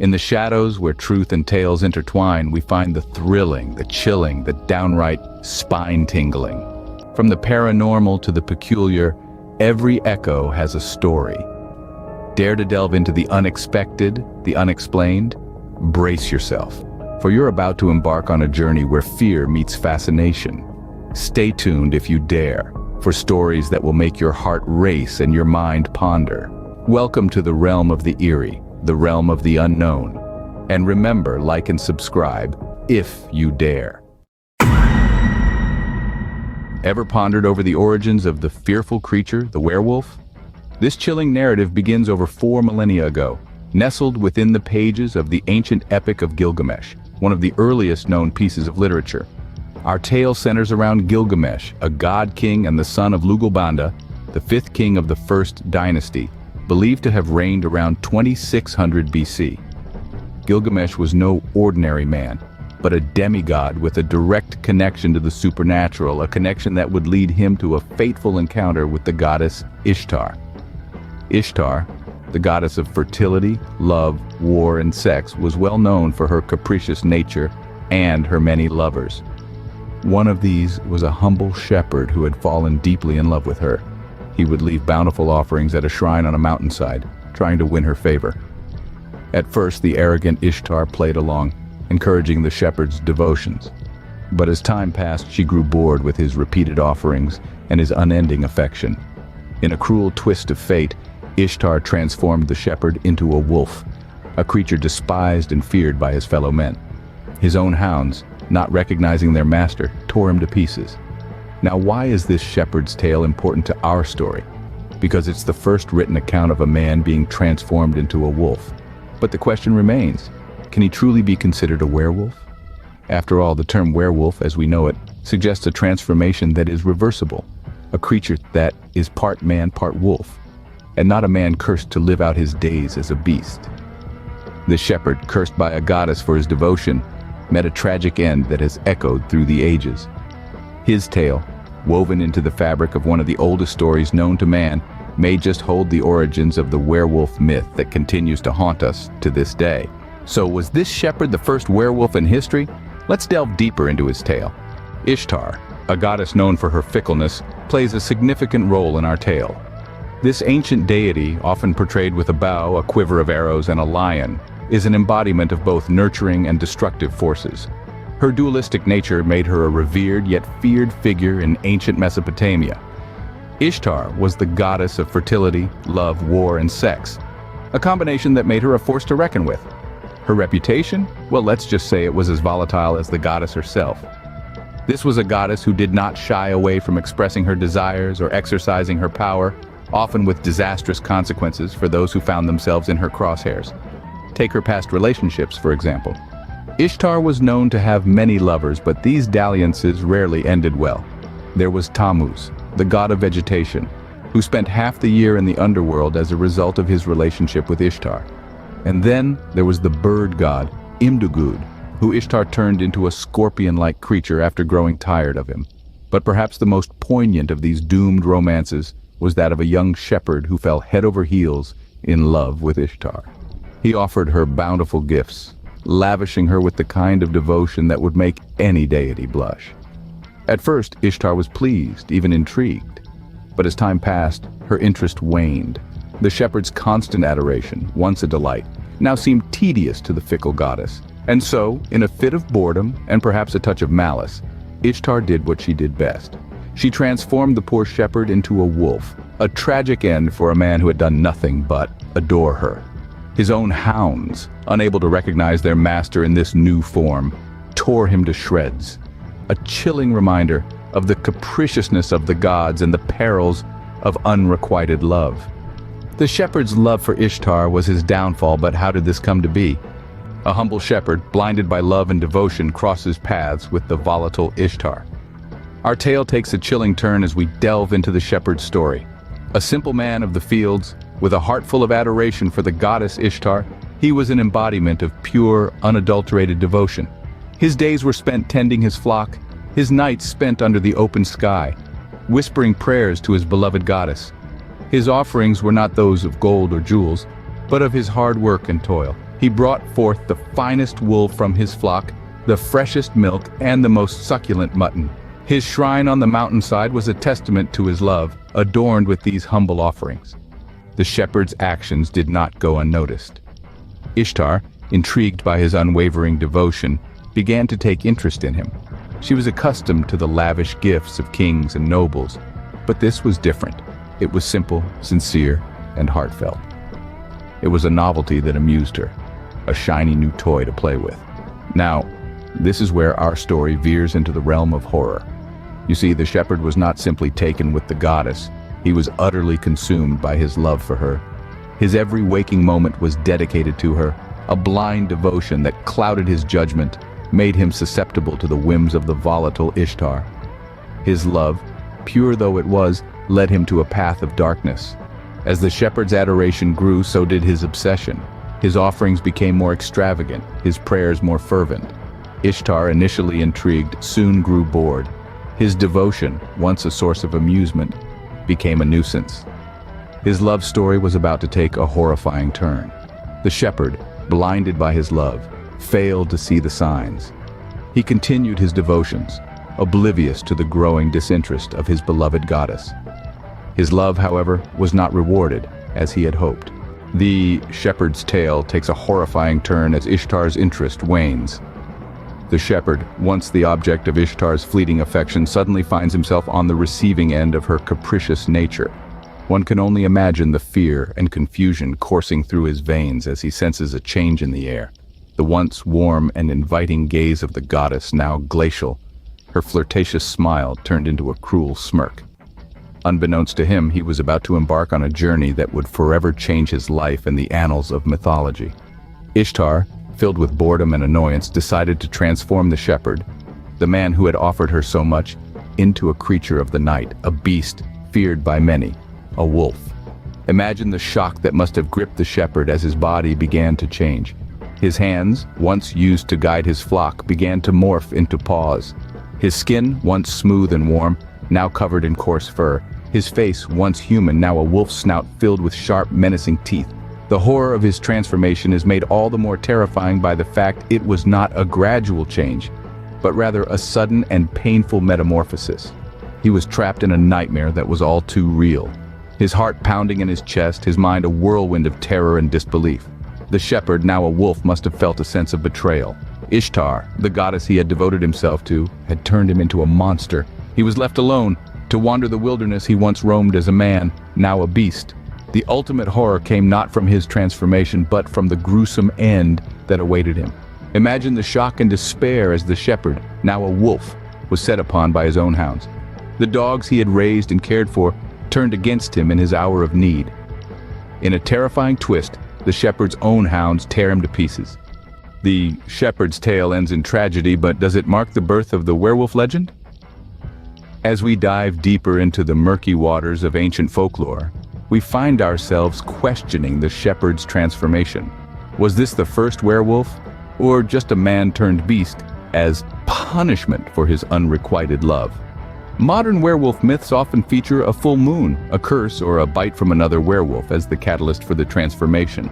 In the shadows where truth and tales intertwine, we find the thrilling, the chilling, the downright spine-tingling. From the paranormal to the peculiar, every echo has a story. Dare to delve into the unexpected, the unexplained? Brace yourself, for you're about to embark on a journey where fear meets fascination. Stay tuned if you dare, for stories that will make your heart race and your mind ponder. Welcome to the realm of the eerie, the realm of the unknown. And remember, like and subscribe, if you dare. Ever pondered over the origins of the fearful creature, the werewolf? This chilling narrative begins over 4 millennia ago, nestled within the pages of the ancient epic of Gilgamesh, one of the earliest known pieces of literature. Our tale centers around Gilgamesh, a god-king and the son of Lugalbanda, the 5th king of the first dynasty, believed to have reigned around 2600 BC. Gilgamesh was no ordinary man, but a demigod with a direct connection to the supernatural, a connection that would lead him to a fateful encounter with the goddess Ishtar. Ishtar, the goddess of fertility, love, war, and sex, was well known for her capricious nature and her many lovers. One of these was a humble shepherd who had fallen deeply in love with her. He would leave bountiful offerings at a shrine on a mountainside, trying to win her favor. At first, the arrogant Ishtar played along, encouraging the shepherd's devotions. But as time passed, she grew bored with his repeated offerings and his unending affection. In a cruel twist of fate, Ishtar transformed the shepherd into a wolf, a creature despised and feared by his fellow men. His own hounds, not recognizing their master, tore him to pieces. Now, why is this shepherd's tale important to our story? Because it's the first written account of a man being transformed into a wolf. But the question remains, can he truly be considered a werewolf? After all, the term werewolf, as we know it, suggests a transformation that is reversible, a creature that is part man, part wolf, and not a man cursed to live out his days as a beast. The shepherd, cursed by a goddess for his devotion, met a tragic end that has echoed through the ages. His tale, woven into the fabric of one of the oldest stories known to man, may just hold the origins of the werewolf myth that continues to haunt us to this day. So was this shepherd the first werewolf in history? Let's delve deeper into his tale. Ishtar, a goddess known for her fickleness, plays a significant role in our tale. This ancient deity, often portrayed with a bow, a quiver of arrows, and a lion, is an embodiment of both nurturing and destructive forces. Her dualistic nature made her a revered yet feared figure in ancient Mesopotamia. Ishtar was the goddess of fertility, love, war, and sex, a combination that made her a force to reckon with. Her reputation? Well, let's just say it was as volatile as the goddess herself. This was a goddess who did not shy away from expressing her desires or exercising her power, often with disastrous consequences for those who found themselves in her crosshairs. Take her past relationships, for example. Ishtar was known to have many lovers, but these dalliances rarely ended well. There was Tammuz, the god of vegetation, who spent half the year in the underworld as a result of his relationship with Ishtar. And then there was the bird god, Imdugud, who Ishtar turned into a scorpion-like creature after growing tired of him. But perhaps the most poignant of these doomed romances was that of a young shepherd who fell head over heels in love with Ishtar. He offered her bountiful gifts, lavishing her with the kind of devotion that would make any deity blush. At first, Ishtar was pleased, even intrigued. But as time passed, her interest waned. The shepherd's constant adoration, once a delight, now seemed tedious to the fickle goddess. And so, in a fit of boredom and perhaps a touch of malice, Ishtar did what she did best. She transformed the poor shepherd into a wolf, a tragic end for a man who had done nothing but adore her. His own hounds, unable to recognize their master in this new form, tore him to shreds. A chilling reminder of the capriciousness of the gods and the perils of unrequited love. The shepherd's love for Ishtar was his downfall, but how did this come to be? A humble shepherd, blinded by love and devotion, crosses paths with the volatile Ishtar. Our tale takes a chilling turn as we delve into the shepherd's story. A simple man of the fields, with a heart full of adoration for the goddess Ishtar, he was an embodiment of pure, unadulterated devotion. His days were spent tending his flock, his nights spent under the open sky, whispering prayers to his beloved goddess. His offerings were not those of gold or jewels, but of his hard work and toil. He brought forth the finest wool from his flock, the freshest milk, and the most succulent mutton. His shrine on the mountainside was a testament to his love, adorned with these humble offerings. The shepherd's actions did not go unnoticed. Ishtar, intrigued by his unwavering devotion, began to take interest in him. She was accustomed to the lavish gifts of kings and nobles, but this was different. It was simple, sincere, and heartfelt. It was a novelty that amused her, a shiny new toy to play with. Now, this is where our story veers into the realm of horror. You see, the shepherd was not simply taken with the goddess, he was utterly consumed by his love for her. His every waking moment was dedicated to her, a blind devotion that clouded his judgment, made him susceptible to the whims of the volatile Ishtar. His love, pure though it was, led him to a path of darkness. As the shepherd's adoration grew, so did his obsession. His offerings became more extravagant, his prayers more fervent. Ishtar, initially intrigued, soon grew bored. His devotion, once a source of amusement, became a nuisance. His love story was about to take a horrifying turn. The shepherd, blinded by his love, failed to see the signs. He continued his devotions, oblivious to the growing disinterest of his beloved goddess. His love, however, was not rewarded as he had hoped. The shepherd's tale takes a horrifying turn as Ishtar's interest wanes. The shepherd, once the object of Ishtar's fleeting affection, suddenly finds himself on the receiving end of her capricious nature. One can only imagine the fear and confusion coursing through his veins as he senses a change in the air. The once warm and inviting gaze of the goddess, now glacial, her flirtatious smile turned into a cruel smirk. Unbeknownst to him, he was about to embark on a journey that would forever change his life and the annals of mythology. Ishtar, filled with boredom and annoyance, decided to transform the shepherd, the man who had offered her so much, into a creature of the night, a beast feared by many, a wolf. Imagine the shock that must have gripped the shepherd as his body began to change. His hands, once used to guide his flock, began to morph into paws. His skin, once smooth and warm, now covered in coarse fur. His face, once human, now a wolf's snout filled with sharp, menacing teeth. The horror of his transformation is made all the more terrifying by the fact it was not a gradual change, but rather a sudden and painful metamorphosis. He was trapped in a nightmare that was all too real. His heart pounding in his chest, his mind a whirlwind of terror and disbelief. The shepherd, now a wolf, must have felt a sense of betrayal. Ishtar, the goddess he had devoted himself to, had turned him into a monster. He was left alone, to wander the wilderness he once roamed as a man, now a beast. The ultimate horror came not from his transformation, but from the gruesome end that awaited him. Imagine the shock and despair as the shepherd, now a wolf, was set upon by his own hounds. The dogs he had raised and cared for turned against him in his hour of need. In a terrifying twist, the shepherd's own hounds tear him to pieces. The shepherd's tale ends in tragedy, but does it mark the birth of the werewolf legend? As we dive deeper into the murky waters of ancient folklore, we find ourselves questioning the shepherd's transformation. Was this the first werewolf, or just a man-turned-beast as punishment for his unrequited love? Modern werewolf myths often feature a full moon, a curse, or a bite from another werewolf as the catalyst for the transformation.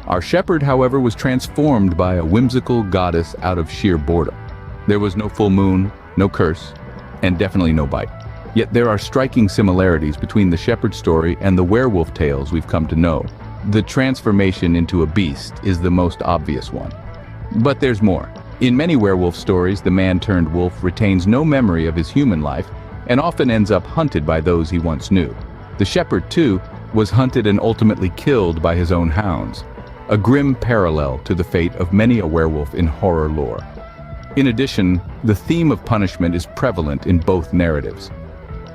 Our shepherd, however, was transformed by a whimsical goddess out of sheer boredom. There was no full moon, no curse, and definitely no bite. Yet there are striking similarities between the shepherd story and the werewolf tales we've come to know. The transformation into a beast is the most obvious one. But there's more. In many werewolf stories, the man-turned-wolf retains no memory of his human life and often ends up hunted by those he once knew. The shepherd, too, was hunted and ultimately killed by his own hounds, a grim parallel to the fate of many a werewolf in horror lore. In addition, the theme of punishment is prevalent in both narratives.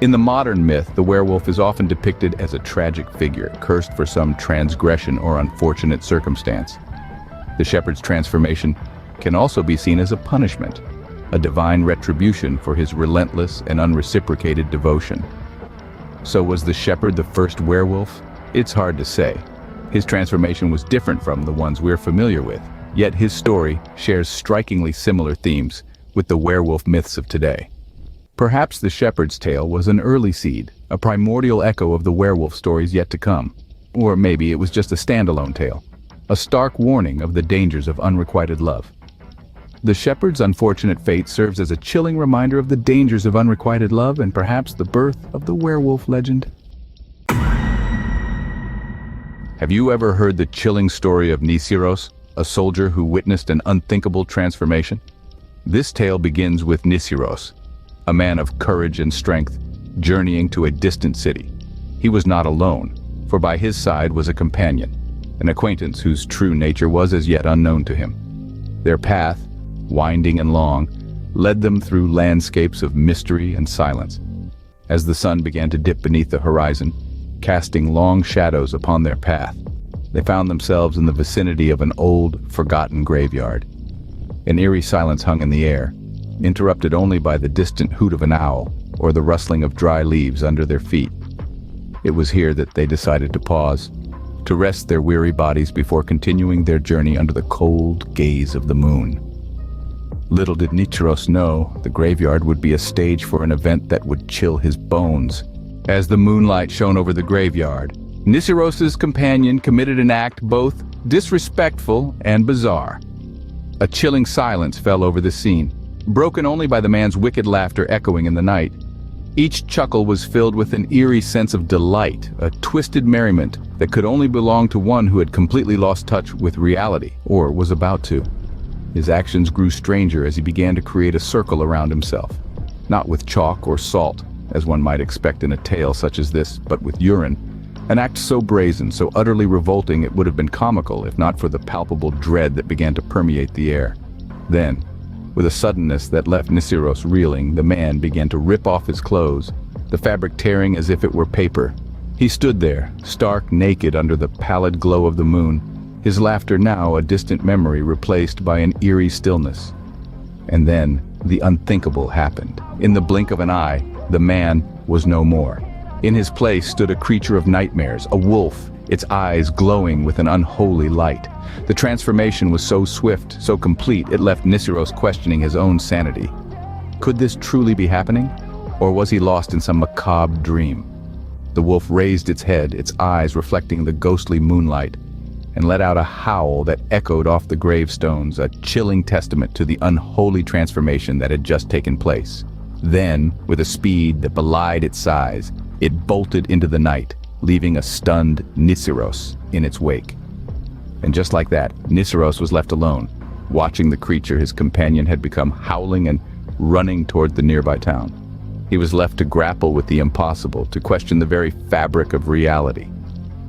In the modern myth, the werewolf is often depicted as a tragic figure, cursed for some transgression or unfortunate circumstance. The shepherd's transformation can also be seen as a punishment, a divine retribution for his relentless and unreciprocated devotion. So was the shepherd the first werewolf? It's hard to say. His transformation was different from the ones we're familiar with, yet his story shares strikingly similar themes with the werewolf myths of today. Perhaps the shepherd's tale was an early seed, a primordial echo of the werewolf stories yet to come. Or maybe it was just a standalone tale. a stark warning of the dangers of unrequited love. The shepherd's unfortunate fate serves as a chilling reminder of the dangers of unrequited love and perhaps the birth of the werewolf legend. Have you ever heard the chilling story of Nisiros, a soldier who witnessed an unthinkable transformation? This tale begins with Nisiros, a man of courage and strength, journeying to a distant city. He was not alone, for by his side was a companion, an acquaintance whose true nature was as yet unknown to him. Their path, winding and long, led them through landscapes of mystery and silence. As the sun began to dip beneath the horizon, casting long shadows upon their path, they found themselves in the vicinity of an old, forgotten graveyard. An eerie silence hung in the air, interrupted only by the distant hoot of an owl or the rustling of dry leaves under their feet. It was here that they decided to pause, to rest their weary bodies before continuing their journey under the cold gaze of the moon. Little did Nisiros know the graveyard would be a stage for an event that would chill his bones. As the moonlight shone over the graveyard, Nisiros's companion committed an act both disrespectful and bizarre. A chilling silence fell over the scene, broken only by the man's wicked laughter echoing in the night. Each chuckle was filled with an eerie sense of delight, a twisted merriment that could only belong to one who had completely lost touch with reality, or was about to. His actions grew stranger as he began to create a circle around himself, not with chalk or salt, as one might expect in a tale such as this, but with urine, an act so brazen, so utterly revolting it would have been comical if not for the palpable dread that began to permeate the air. Then, with a suddenness that left Nisiros reeling, the man began to rip off his clothes, the fabric tearing as if it were paper. He stood there, stark naked under the pallid glow of the moon, his laughter now a distant memory replaced by an eerie stillness. And then, the unthinkable happened. In the blink of an eye, the man was no more. In his place stood a creature of nightmares, a wolf, its eyes glowing with an unholy light. The transformation was so swift, so complete, it left Nisiros questioning his own sanity. Could this truly be happening? Or was he lost in some macabre dream? The wolf raised its head, its eyes reflecting the ghostly moonlight, and let out a howl that echoed off the gravestones, a chilling testament to the unholy transformation that had just taken place. Then, with a speed that belied its size, it bolted into the night, leaving a stunned Nisiros in its wake. And just like that, Nisiros was left alone, watching the creature his companion had become howling and running toward the nearby town. He was left to grapple with the impossible, to question the very fabric of reality.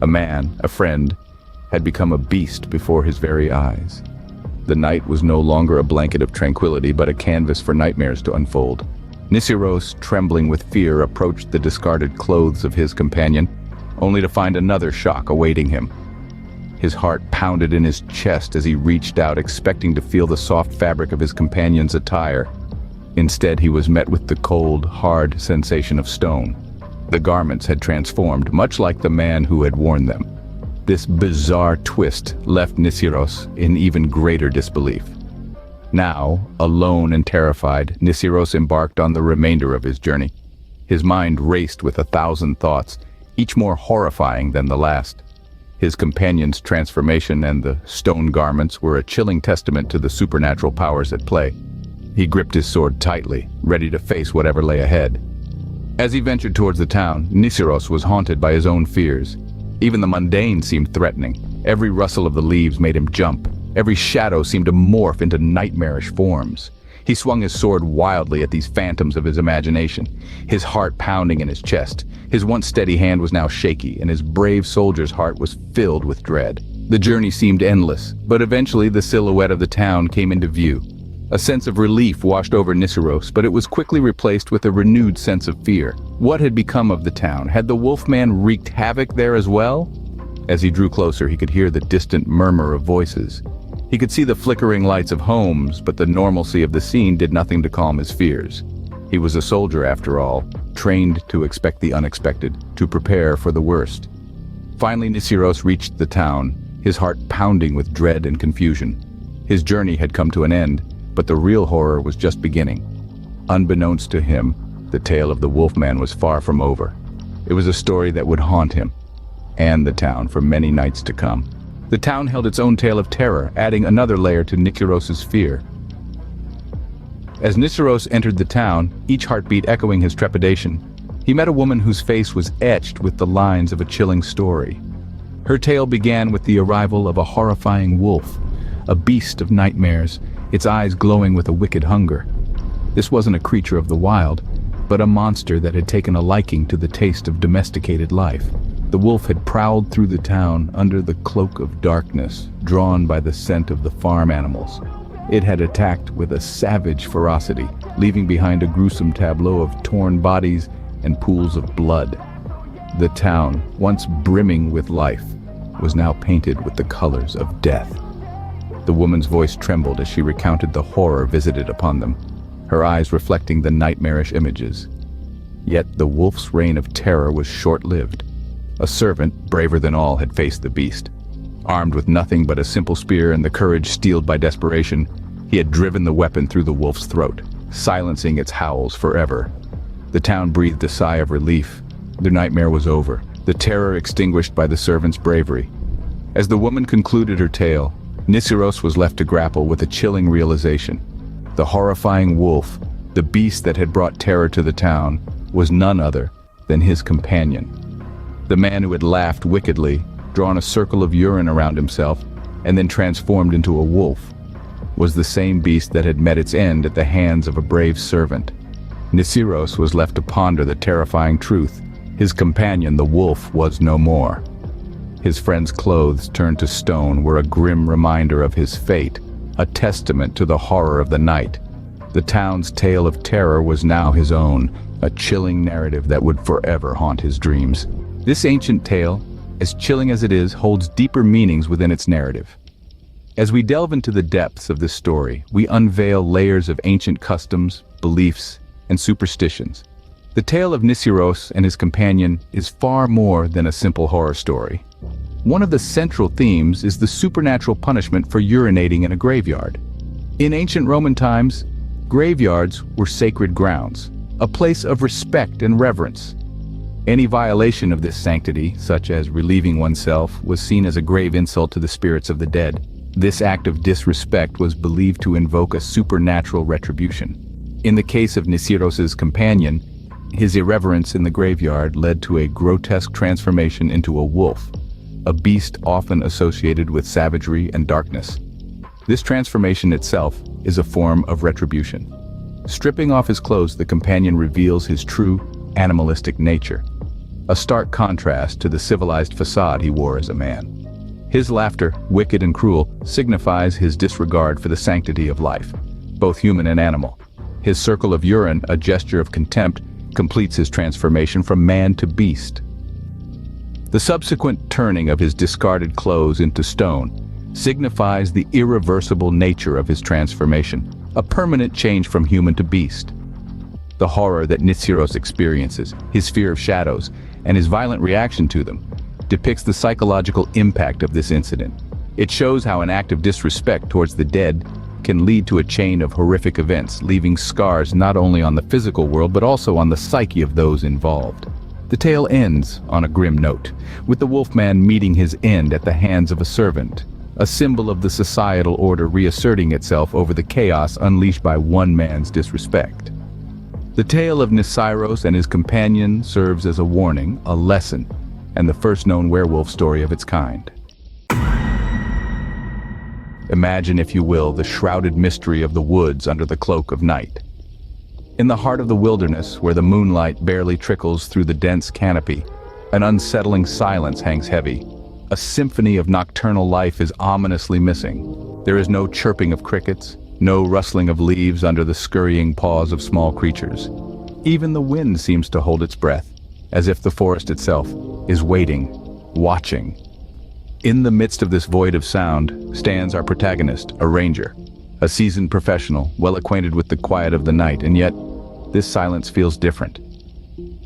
A man, a friend, had become a beast before his very eyes. The night was no longer a blanket of tranquility, but a canvas for nightmares to unfold. Nisiros, trembling with fear, approached the discarded clothes of his companion, only to find another shock awaiting him. His heart pounded in his chest as he reached out, expecting to feel the soft fabric of his companion's attire. Instead, he was met with the cold, hard sensation of stone. The garments had transformed, much like the man who had worn them. This bizarre twist left Nisiros in even greater disbelief. Now, alone and terrified, Nisiros embarked on the remainder of his journey. His mind raced with 1,000 thoughts, each more horrifying than the last. His companion's transformation and the stone garments were a chilling testament to the supernatural powers at play. He gripped his sword tightly, ready to face whatever lay ahead. As he ventured towards the town, Nisiros was haunted by his own fears. Even the mundane seemed threatening. Every rustle of the leaves made him jump. Every shadow seemed to morph into nightmarish forms. He swung his sword wildly at these phantoms of his imagination, his heart pounding in his chest. His once steady hand was now shaky, and his brave soldier's heart was filled with dread. The journey seemed endless, but eventually the silhouette of the town came into view. A sense of relief washed over Nisiros, but it was quickly replaced with a renewed sense of fear. What had become of the town? Had the Wolfman wreaked havoc there as well? As he drew closer, he could hear the distant murmur of voices. He could see the flickering lights of homes, but the normalcy of the scene did nothing to calm his fears. He was a soldier after all, trained to expect the unexpected, to prepare for the worst. Finally, Nisiros reached the town, his heart pounding with dread and confusion. His journey had come to an end, but the real horror was just beginning. Unbeknownst to him, the tale of the Wolfman was far from over. It was a story that would haunt him and the town for many nights to come. The town held its own tale of terror, adding another layer to Nikiros' fear. As Nikiros entered the town, each heartbeat echoing his trepidation, he met a woman whose face was etched with the lines of a chilling story. Her tale began with the arrival of a horrifying wolf, a beast of nightmares, its eyes glowing with a wicked hunger. This wasn't a creature of the wild, but a monster that had taken a liking to the taste of domesticated life. The wolf had prowled through the town under the cloak of darkness, drawn by the scent of the farm animals. It had attacked with a savage ferocity, leaving behind a gruesome tableau of torn bodies and pools of blood. The town, once brimming with life, was now painted with the colors of death. The woman's voice trembled as she recounted the horror visited upon them, her eyes reflecting the nightmarish images. Yet the wolf's reign of terror was short-lived. A servant, braver than all, had faced the beast. Armed with nothing but a simple spear and the courage steeled by desperation, he had driven the weapon through the wolf's throat, silencing its howls forever. The town breathed a sigh of relief. Their nightmare was over, the terror extinguished by the servant's bravery. As the woman concluded her tale, Nikiros was left to grapple with a chilling realization. The horrifying wolf, the beast that had brought terror to the town, was none other than his companion. The man who had laughed wickedly, drawn a circle of urine around himself, and then transformed into a wolf, was the same beast that had met its end at the hands of a brave servant. Nikiros was left to ponder the terrifying truth. His companion, the wolf, was no more. His friend's clothes turned to stone were a grim reminder of his fate, a testament to the horror of the night. The town's tale of terror was now his own, a chilling narrative that would forever haunt his dreams. This ancient tale, as chilling as it is, holds deeper meanings within its narrative. As we delve into the depths of this story, we unveil layers of ancient customs, beliefs, and superstitions. The tale of Nikiros and his companion is far more than a simple horror story. One of the central themes is the supernatural punishment for urinating in a graveyard. In ancient Roman times, graveyards were sacred grounds, a place of respect and reverence. Any violation of this sanctity, such as relieving oneself, was seen as a grave insult to the spirits of the dead. This act of disrespect was believed to invoke a supernatural retribution. In the case of Nikiros' companion, his irreverence in the graveyard led to a grotesque transformation into a wolf, a beast often associated with savagery and darkness. This transformation itself is a form of retribution. Stripping off his clothes, the companion reveals his true, animalistic nature, a stark contrast to the civilized facade he wore as a man. His laughter, wicked and cruel, signifies his disregard for the sanctity of life, both human and animal. His circle of urine, a gesture of contempt, completes his transformation from man to beast. The subsequent turning of his discarded clothes into stone signifies the irreversible nature of his transformation, a permanent change from human to beast. The horror that Nikiros experiences, his fear of shadows, and his violent reaction to them, depicts the psychological impact of this incident. It shows how an act of disrespect towards the dead can lead to a chain of horrific events, leaving scars not only on the physical world but also on the psyche of those involved. The tale ends on a grim note, with the wolfman meeting his end at the hands of a servant, a symbol of the societal order reasserting itself over the chaos unleashed by one man's disrespect. The tale of Nikiros and his companion serves as a warning, a lesson, and the first known werewolf story of its kind. Imagine, if you will, the shrouded mystery of the woods under the cloak of night. In the heart of the wilderness, where the moonlight barely trickles through the dense canopy, an unsettling silence hangs heavy. A symphony of nocturnal life is ominously missing. There is no chirping of crickets, no rustling of leaves under the scurrying paws of small creatures. Even the wind seems to hold its breath, as if the forest itself is waiting, watching. In the midst of this void of sound stands our protagonist, a ranger, a seasoned professional, well acquainted with the quiet of the night, and yet this silence feels different.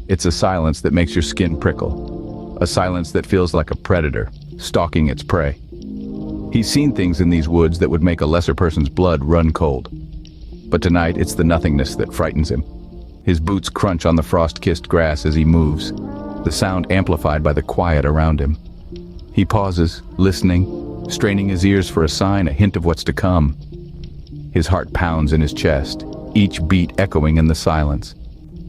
It's a silence that makes your skin prickle, a silence that feels like a predator stalking its prey. He's seen things in these woods that would make a lesser person's blood run cold. But tonight it's the nothingness that frightens him. His boots crunch on the frost-kissed grass as he moves, the sound amplified by the quiet around him. He pauses, listening, straining his ears for a sign, a hint of what's to come. His heart pounds in his chest, each beat echoing in the silence.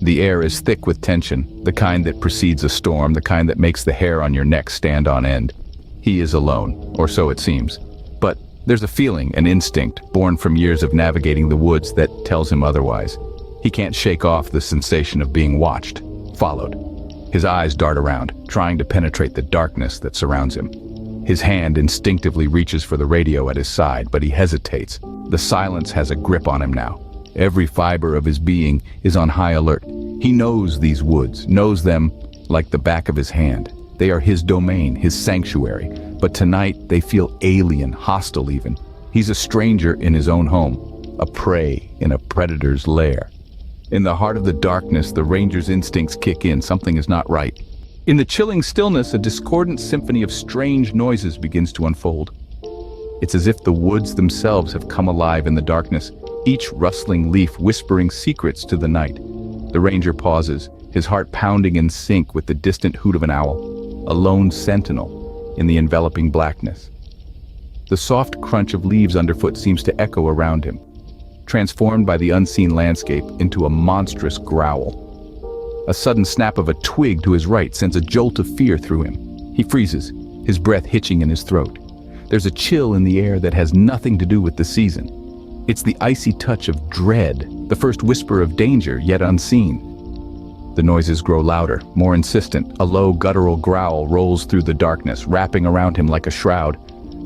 The air is thick with tension, the kind that precedes a storm, the kind that makes the hair on your neck stand on end. He is alone, or so it seems. But there's a feeling, an instinct, born from years of navigating the woods that tells him otherwise. He can't shake off the sensation of being watched, followed. His eyes dart around, trying to penetrate the darkness that surrounds him. His hand instinctively reaches for the radio at his side, but he hesitates. The silence has a grip on him now. Every fiber of his being is on high alert. He knows these woods, knows them like the back of his hand. They are his domain, his sanctuary. But tonight they feel alien, hostile even. He's a stranger in his own home, a prey in a predator's lair. In the heart of the darkness, the ranger's instincts kick in. Something is not right. In the chilling stillness, a discordant symphony of strange noises begins to unfold. It's as if the woods themselves have come alive in the darkness, each rustling leaf whispering secrets to the night. The ranger pauses, his heart pounding in sync with the distant hoot of an owl, a lone sentinel in the enveloping blackness. The soft crunch of leaves underfoot seems to echo around him, transformed by the unseen landscape into a monstrous growl. A sudden snap of a twig to his right sends a jolt of fear through him. He freezes, his breath hitching in his throat. There's a chill in the air that has nothing to do with the season. It's the icy touch of dread, the first whisper of danger yet unseen. The noises grow louder, more insistent. A low guttural growl rolls through the darkness, wrapping around him like a shroud.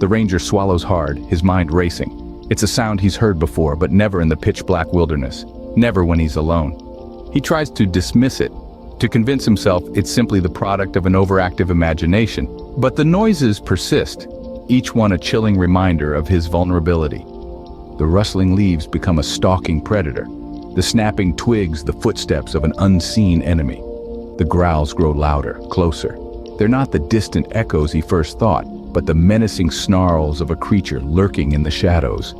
The ranger swallows hard, his mind racing. It's a sound he's heard before, but never in the pitch-black wilderness. Never when he's alone. He tries to dismiss it, to convince himself it's simply the product of an overactive imagination. But the noises persist, each one a chilling reminder of his vulnerability. The rustling leaves become a stalking predator. The snapping twigs, the footsteps of an unseen enemy. The growls grow louder, closer. They're not the distant echoes he first thought, but the menacing snarls of a creature lurking in the shadows.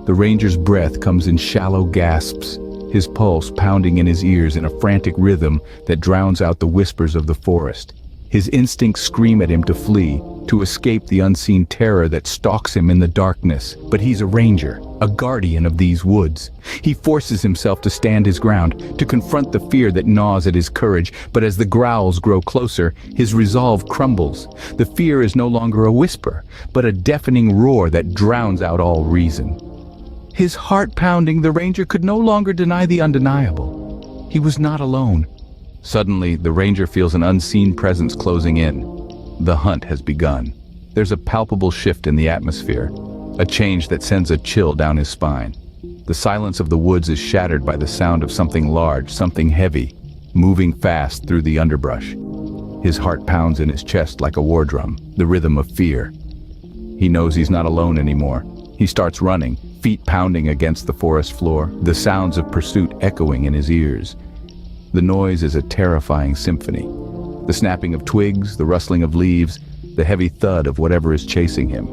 The ranger's breath comes in shallow gasps, his pulse pounding in his ears in a frantic rhythm that drowns out the whispers of the forest. His instincts scream at him to flee, to escape the unseen terror that stalks him in the darkness. But he's a ranger, a guardian of these woods. He forces himself to stand his ground, to confront the fear that gnaws at his courage. But as the growls grow closer, his resolve crumbles. The fear is no longer a whisper, but a deafening roar that drowns out all reason. His heart pounding, the ranger could no longer deny the undeniable. He was not alone. Suddenly, the ranger feels an unseen presence closing in. The hunt has begun. There's a palpable shift in the atmosphere, a change that sends a chill down his spine. The silence of the woods is shattered by the sound of something large, something heavy, moving fast through the underbrush. His heart pounds in his chest like a war drum, the rhythm of fear. He knows he's not alone anymore. He starts running, feet pounding against the forest floor, the sounds of pursuit echoing in his ears. The noise is a terrifying symphony. The snapping of twigs, the rustling of leaves, the heavy thud of whatever is chasing him.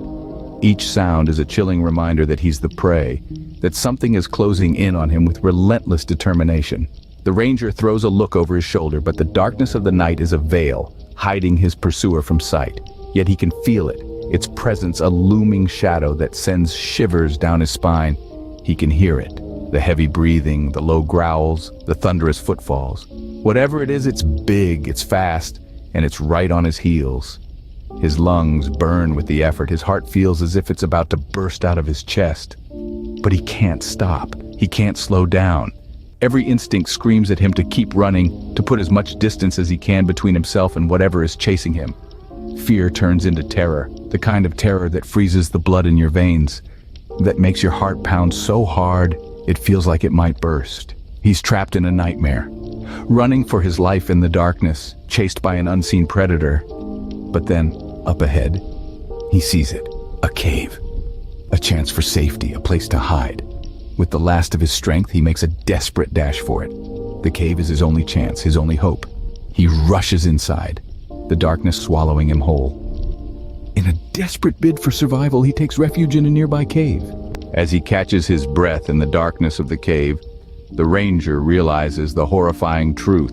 Each sound is a chilling reminder that he's the prey, that something is closing in on him with relentless determination. The ranger throws a look over his shoulder, but the darkness of the night is a veil, hiding his pursuer from sight. Yet he can feel it, its presence a looming shadow that sends shivers down his spine. He can hear it, the heavy breathing, the low growls, the thunderous footfalls. Whatever it is, it's big, it's fast, and it's right on his heels. His lungs burn with the effort. His heart feels as if it's about to burst out of his chest. But he can't stop. He can't slow down. Every instinct screams at him to keep running, to put as much distance as he can between himself and whatever is chasing him. Fear turns into terror, the kind of terror that freezes the blood in your veins, that makes your heart pound so hard it feels like it might burst. He's trapped in a nightmare, running for his life in the darkness, chased by an unseen predator. But then, up ahead, he sees it, a cave, a chance for safety, a place to hide. With the last of his strength, he makes a desperate dash for it. The cave is his only chance, his only hope. He rushes inside, the darkness swallowing him whole. In a desperate bid for survival, he takes refuge in a nearby cave. As he catches his breath in the darkness of the cave, the ranger realizes the horrifying truth.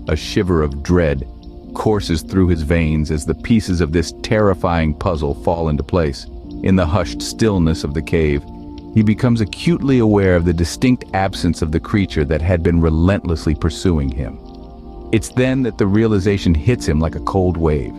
A shiver of dread courses through his veins as the pieces of this terrifying puzzle fall into place. In the hushed stillness of the cave, he becomes acutely aware of the distinct absence of the creature that had been relentlessly pursuing him. It's then that the realization hits him like a cold wave.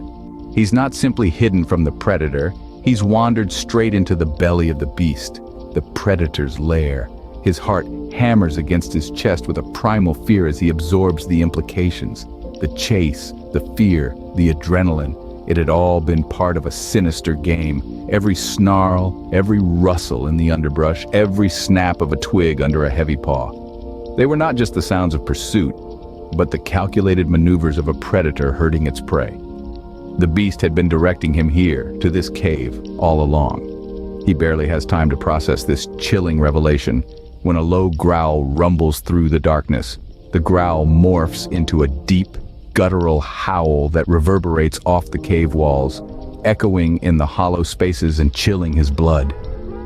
He's not simply hidden from the predator, he's wandered straight into the belly of the beast, the predator's lair. His heart hammers against his chest with a primal fear as he absorbs the implications. The chase, the fear, the adrenaline. It had all been part of a sinister game. Every snarl, every rustle in the underbrush, every snap of a twig under a heavy paw. They were not just the sounds of pursuit, but the calculated maneuvers of a predator herding its prey. The beast had been directing him here, to this cave, all along. He barely has time to process this chilling revelation when a low growl rumbles through the darkness. The growl morphs into a deep, guttural howl that reverberates off the cave walls, echoing in the hollow spaces and chilling his blood.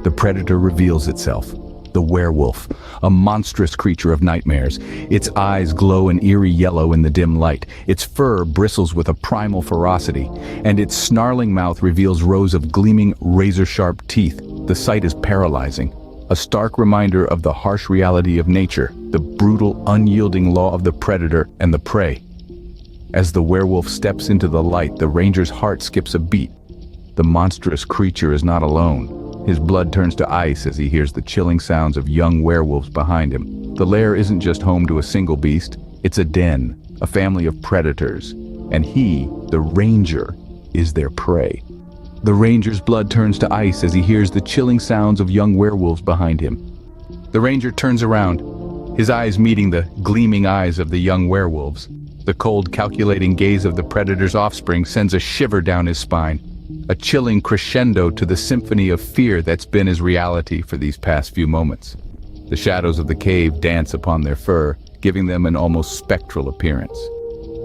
The predator reveals itself. The werewolf, a monstrous creature of nightmares. Its eyes glow an eerie yellow in the dim light. Its fur bristles with a primal ferocity, and its snarling mouth reveals rows of gleaming, razor-sharp teeth. The sight is paralyzing, a stark reminder of the harsh reality of nature, the brutal, unyielding law of the predator and the prey. As the werewolf steps into the light, the ranger's heart skips a beat. The monstrous creature is not alone. His blood turns to ice as he hears the chilling sounds of young werewolves behind him. The lair isn't just home to a single beast, it's a den, a family of predators. And he, the ranger, is their prey. The ranger's blood turns to ice as he hears the chilling sounds of young werewolves behind him. The ranger turns around, his eyes meeting the gleaming eyes of the young werewolves. The cold, calculating gaze of the predator's offspring sends a shiver down his spine, a chilling crescendo to the symphony of fear that's been his reality for these past few moments. The shadows of the cave dance upon their fur, giving them an almost spectral appearance.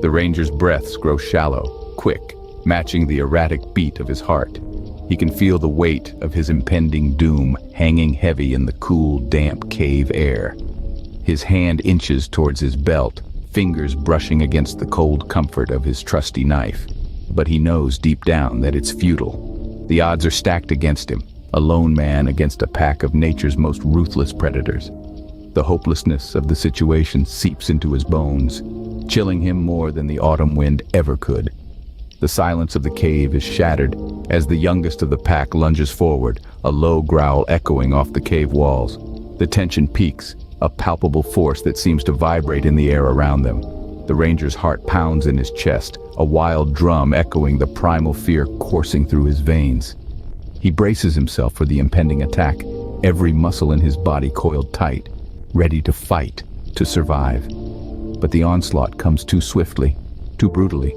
The ranger's breaths grow shallow, quick, matching the erratic beat of his heart. He can feel the weight of his impending doom hanging heavy in the cool, damp cave air. His hand inches towards his belt, fingers brushing against the cold comfort of his trusty knife. But he knows deep down that it's futile. The odds are stacked against him, a lone man against a pack of nature's most ruthless predators. The hopelessness of the situation seeps into his bones, chilling him more than the autumn wind ever could. The silence of the cave is shattered as the youngest of the pack lunges forward, a low growl echoing off the cave walls. The tension peaks, a palpable force that seems to vibrate in the air around them. The ranger's heart pounds in his chest, a wild drum echoing the primal fear coursing through his veins. He braces himself for the impending attack, every muscle in his body coiled tight, ready to fight, to survive. But the onslaught comes too swiftly, too brutally.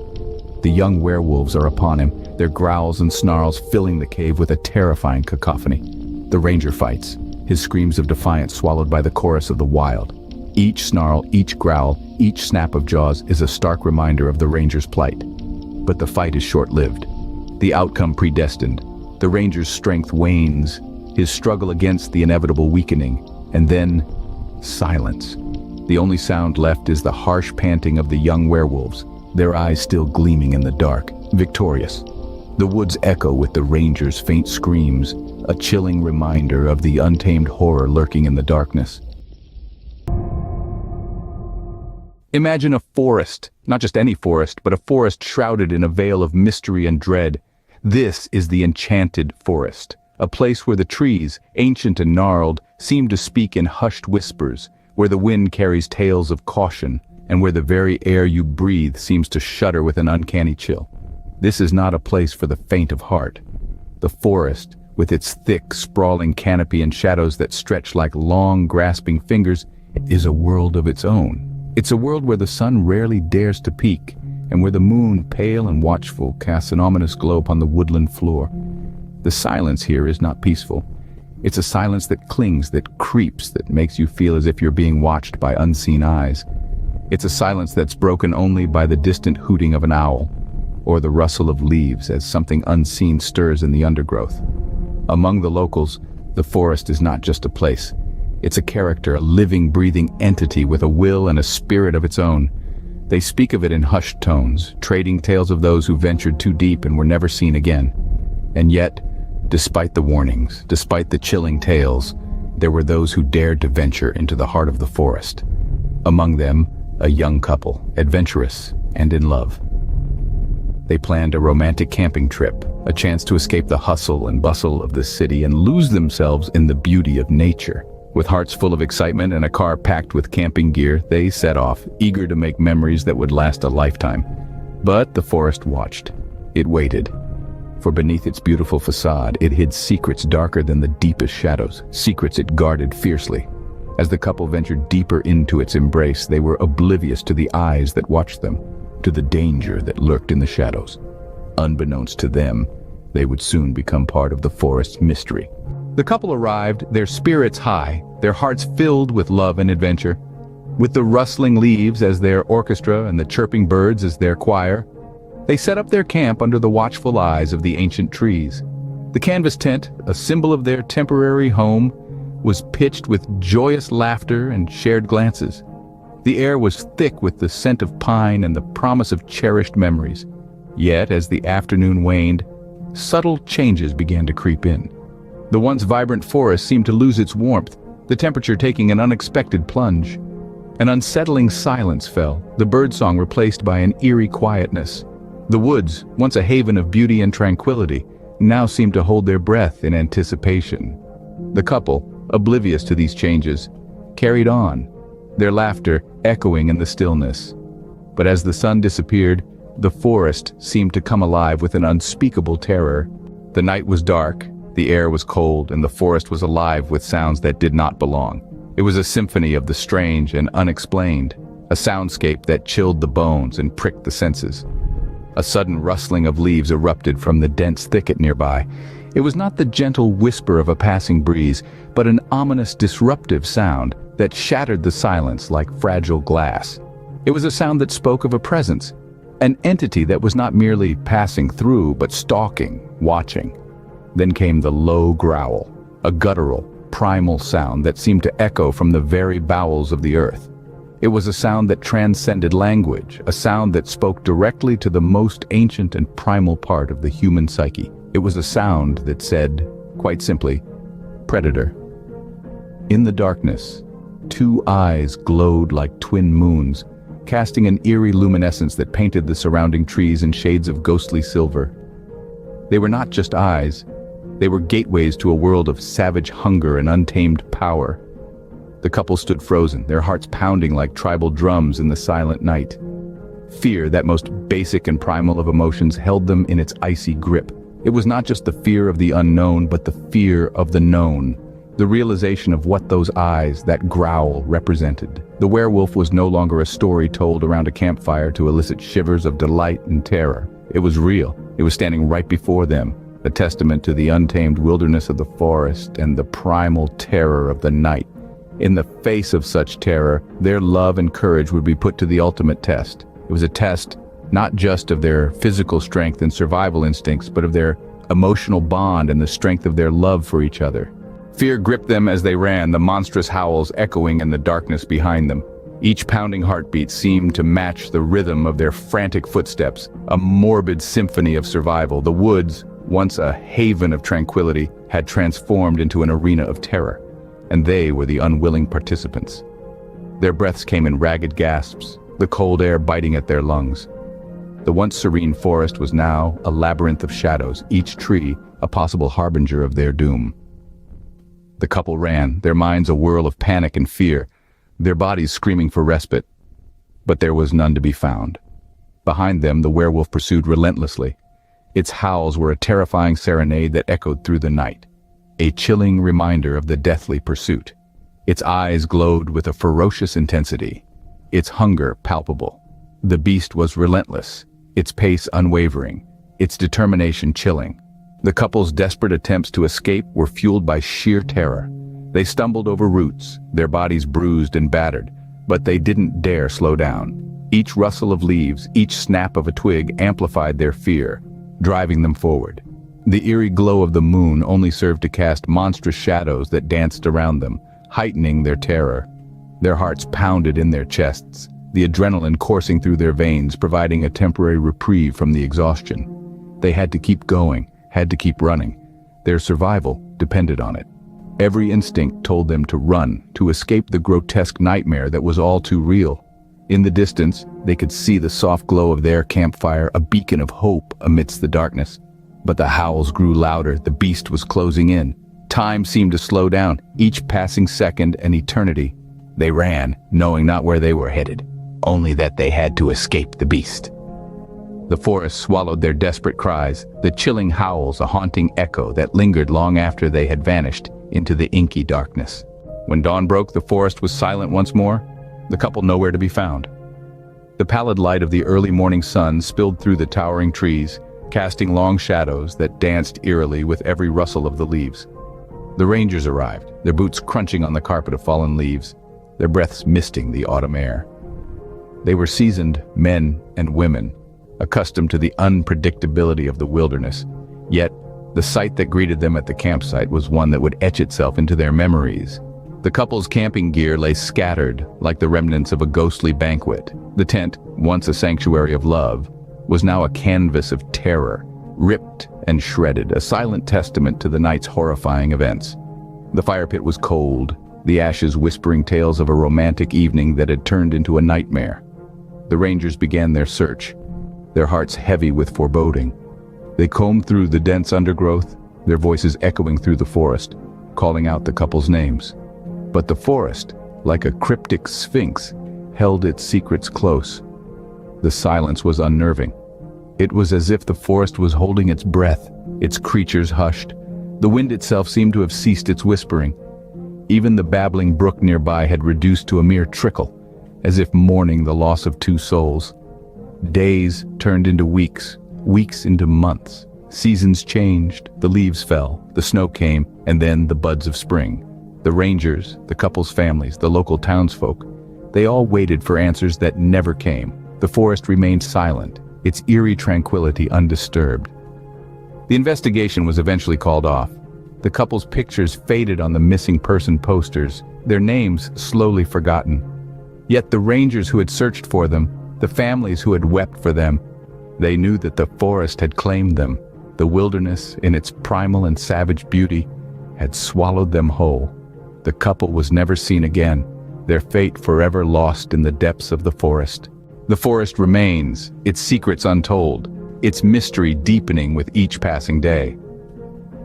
The young werewolves are upon him, their growls and snarls filling the cave with a terrifying cacophony. The ranger fights, his screams of defiance swallowed by the chorus of the wild. Each snarl, each growl, each snap of jaws is a stark reminder of the ranger's plight. But the fight is short-lived. The outcome predestined. The ranger's strength wanes, his struggle against the inevitable weakening, and then silence. The only sound left is the harsh panting of the young werewolves, their eyes still gleaming in the dark, victorious. The woods echo with the ranger's faint screams, a chilling reminder of the untamed horror lurking in the darkness. Imagine a forest, not just any forest, but a forest shrouded in a veil of mystery and dread. This is the Enchanted Forest, a place where the trees, ancient and gnarled, seem to speak in hushed whispers, where the wind carries tales of caution, and where the very air you breathe seems to shudder with an uncanny chill. This is not a place for the faint of heart. The forest, with its thick, sprawling canopy and shadows that stretch like long, grasping fingers, is a world of its own. It's a world where the sun rarely dares to peek, and where the moon, pale and watchful, casts an ominous glow upon the woodland floor. The silence here is not peaceful. It's a silence that clings, that creeps, that makes you feel as if you're being watched by unseen eyes. It's a silence that's broken only by the distant hooting of an owl, or the rustle of leaves as something unseen stirs in the undergrowth. Among the locals, the forest is not just a place. It's a character, a living, breathing entity with a will and a spirit of its own. They speak of it in hushed tones, trading tales of those who ventured too deep and were never seen again. And yet, despite the warnings, despite the chilling tales, there were those who dared to venture into the heart of the forest. Among them, a young couple, adventurous and in love. They planned a romantic camping trip, a chance to escape the hustle and bustle of the city and lose themselves in the beauty of nature. With hearts full of excitement and a car packed with camping gear, they set off, eager to make memories that would last a lifetime. But the forest watched. It waited. For beneath its beautiful facade, it hid secrets darker than the deepest shadows, secrets it guarded fiercely. As the couple ventured deeper into its embrace, they were oblivious to the eyes that watched them, to the danger that lurked in the shadows. Unbeknownst to them, they would soon become part of the forest's mystery. The couple arrived, their spirits high, their hearts filled with love and adventure. With the rustling leaves as their orchestra and the chirping birds as their choir, they set up their camp under the watchful eyes of the ancient trees. The canvas tent, a symbol of their temporary home, was pitched with joyous laughter and shared glances. The air was thick with the scent of pine and the promise of cherished memories. Yet, as the afternoon waned, subtle changes began to creep in. The once vibrant forest seemed to lose its warmth, the temperature taking an unexpected plunge. An unsettling silence fell, the birdsong replaced by an eerie quietness. The woods, once a haven of beauty and tranquility, now seemed to hold their breath in anticipation. The couple, oblivious to these changes, carried on, their laughter echoing in the stillness. But as the sun disappeared, the forest seemed to come alive with an unspeakable terror. The night was dark, the air was cold, and the forest was alive with sounds that did not belong. It was a symphony of the strange and unexplained, a soundscape that chilled the bones and pricked the senses. A sudden rustling of leaves erupted from the dense thicket nearby. It was not the gentle whisper of a passing breeze, but an ominous, disruptive sound that shattered the silence like fragile glass. It was a sound that spoke of a presence, an entity that was not merely passing through, but stalking, watching. Then came the low growl, a guttural, primal sound that seemed to echo from the very bowels of the earth. It was a sound that transcended language, a sound that spoke directly to the most ancient and primal part of the human psyche. It was a sound that said, quite simply, predator. In the darkness, two eyes glowed like twin moons, casting an eerie luminescence that painted the surrounding trees in shades of ghostly silver. They were not just eyes. They were gateways to a world of savage hunger and untamed power. The couple stood frozen, their hearts pounding like tribal drums in the silent night. Fear, that most basic and primal of emotions, held them in its icy grip. It was not just the fear of the unknown, but the fear of the known. The realization of what those eyes, that growl, represented. The werewolf was no longer a story told around a campfire to elicit shivers of delight and terror. It was real. It was standing right before them, a testament to the untamed wilderness of the forest and the primal terror of the night. In the face of such terror, their love and courage would be put to the ultimate test. It was a test not just of their physical strength and survival instincts, but of their emotional bond and the strength of their love for each other. Fear gripped them as they ran, the monstrous howls echoing in the darkness behind them. Each pounding heartbeat seemed to match the rhythm of their frantic footsteps, a morbid symphony of survival. The woods, once a haven of tranquility, had transformed into an arena of terror, and they were the unwilling participants. Their breaths came in ragged gasps, the cold air biting at their lungs. The once serene forest was now a labyrinth of shadows, each tree a possible harbinger of their doom. The couple ran, their minds a whirl of panic and fear, their bodies screaming for respite. But there was none to be found. Behind them, the werewolf pursued relentlessly. Its howls were a terrifying serenade that echoed through the night, a chilling reminder of the deathly pursuit. Its eyes glowed with a ferocious intensity, its hunger palpable. The beast was relentless, its pace unwavering, its determination chilling. The couple's desperate attempts to escape were fueled by sheer terror. They stumbled over roots, their bodies bruised and battered, but they didn't dare slow down. Each rustle of leaves, each snap of a twig amplified their fear, driving them forward. The eerie glow of the moon only served to cast monstrous shadows that danced around them, heightening their terror. Their hearts pounded in their chests, the adrenaline coursing through their veins, providing a temporary reprieve from the exhaustion. They had to keep going, had to keep running. Their survival depended on it. Every instinct told them to run, to escape the grotesque nightmare that was all too real. In the distance, they could see the soft glow of their campfire, a beacon of hope amidst the darkness. But the howls grew louder, the beast was closing in. Time seemed to slow down, each passing second an eternity. They ran, knowing not where they were headed, only that they had to escape the beast. The forest swallowed their desperate cries, the chilling howls a haunting echo that lingered long after they had vanished into the inky darkness. When dawn broke, the forest was silent once more, the couple nowhere to be found. The pallid light of the early morning sun spilled through the towering trees, casting long shadows that danced eerily with every rustle of the leaves. The rangers arrived, their boots crunching on the carpet of fallen leaves, their breaths misting the autumn air. They were seasoned men and women, accustomed to the unpredictability of the wilderness, yet the sight that greeted them at the campsite was one that would etch itself into their memories. The couple's camping gear lay scattered like the remnants of a ghostly banquet. The tent, once a sanctuary of love, was now a canvas of terror, ripped and shredded, a silent testament to the night's horrifying events. The fire pit was cold, the ashes whispering tales of a romantic evening that had turned into a nightmare. The rangers began their search, their hearts heavy with foreboding. They combed through the dense undergrowth, their voices echoing through the forest, calling out the couple's names. But the forest, like a cryptic sphinx, held its secrets close. The silence was unnerving. It was as if the forest was holding its breath, its creatures hushed. The wind itself seemed to have ceased its whispering. Even the babbling brook nearby had reduced to a mere trickle, as if mourning the loss of two souls. Days turned into weeks, weeks into months. Seasons changed, the leaves fell, the snow came, and then the buds of spring. The rangers, the couple's families, the local townsfolk, they all waited for answers that never came. The forest remained silent, its eerie tranquility undisturbed. The investigation was eventually called off. The couple's pictures faded on the missing person posters, their names slowly forgotten. Yet the rangers who had searched for them, the families who had wept for them, they knew that the forest had claimed them. The wilderness, in its primal and savage beauty, had swallowed them whole. The couple was never seen again, their fate forever lost in the depths of the forest. The forest remains, its secrets untold, its mystery deepening with each passing day.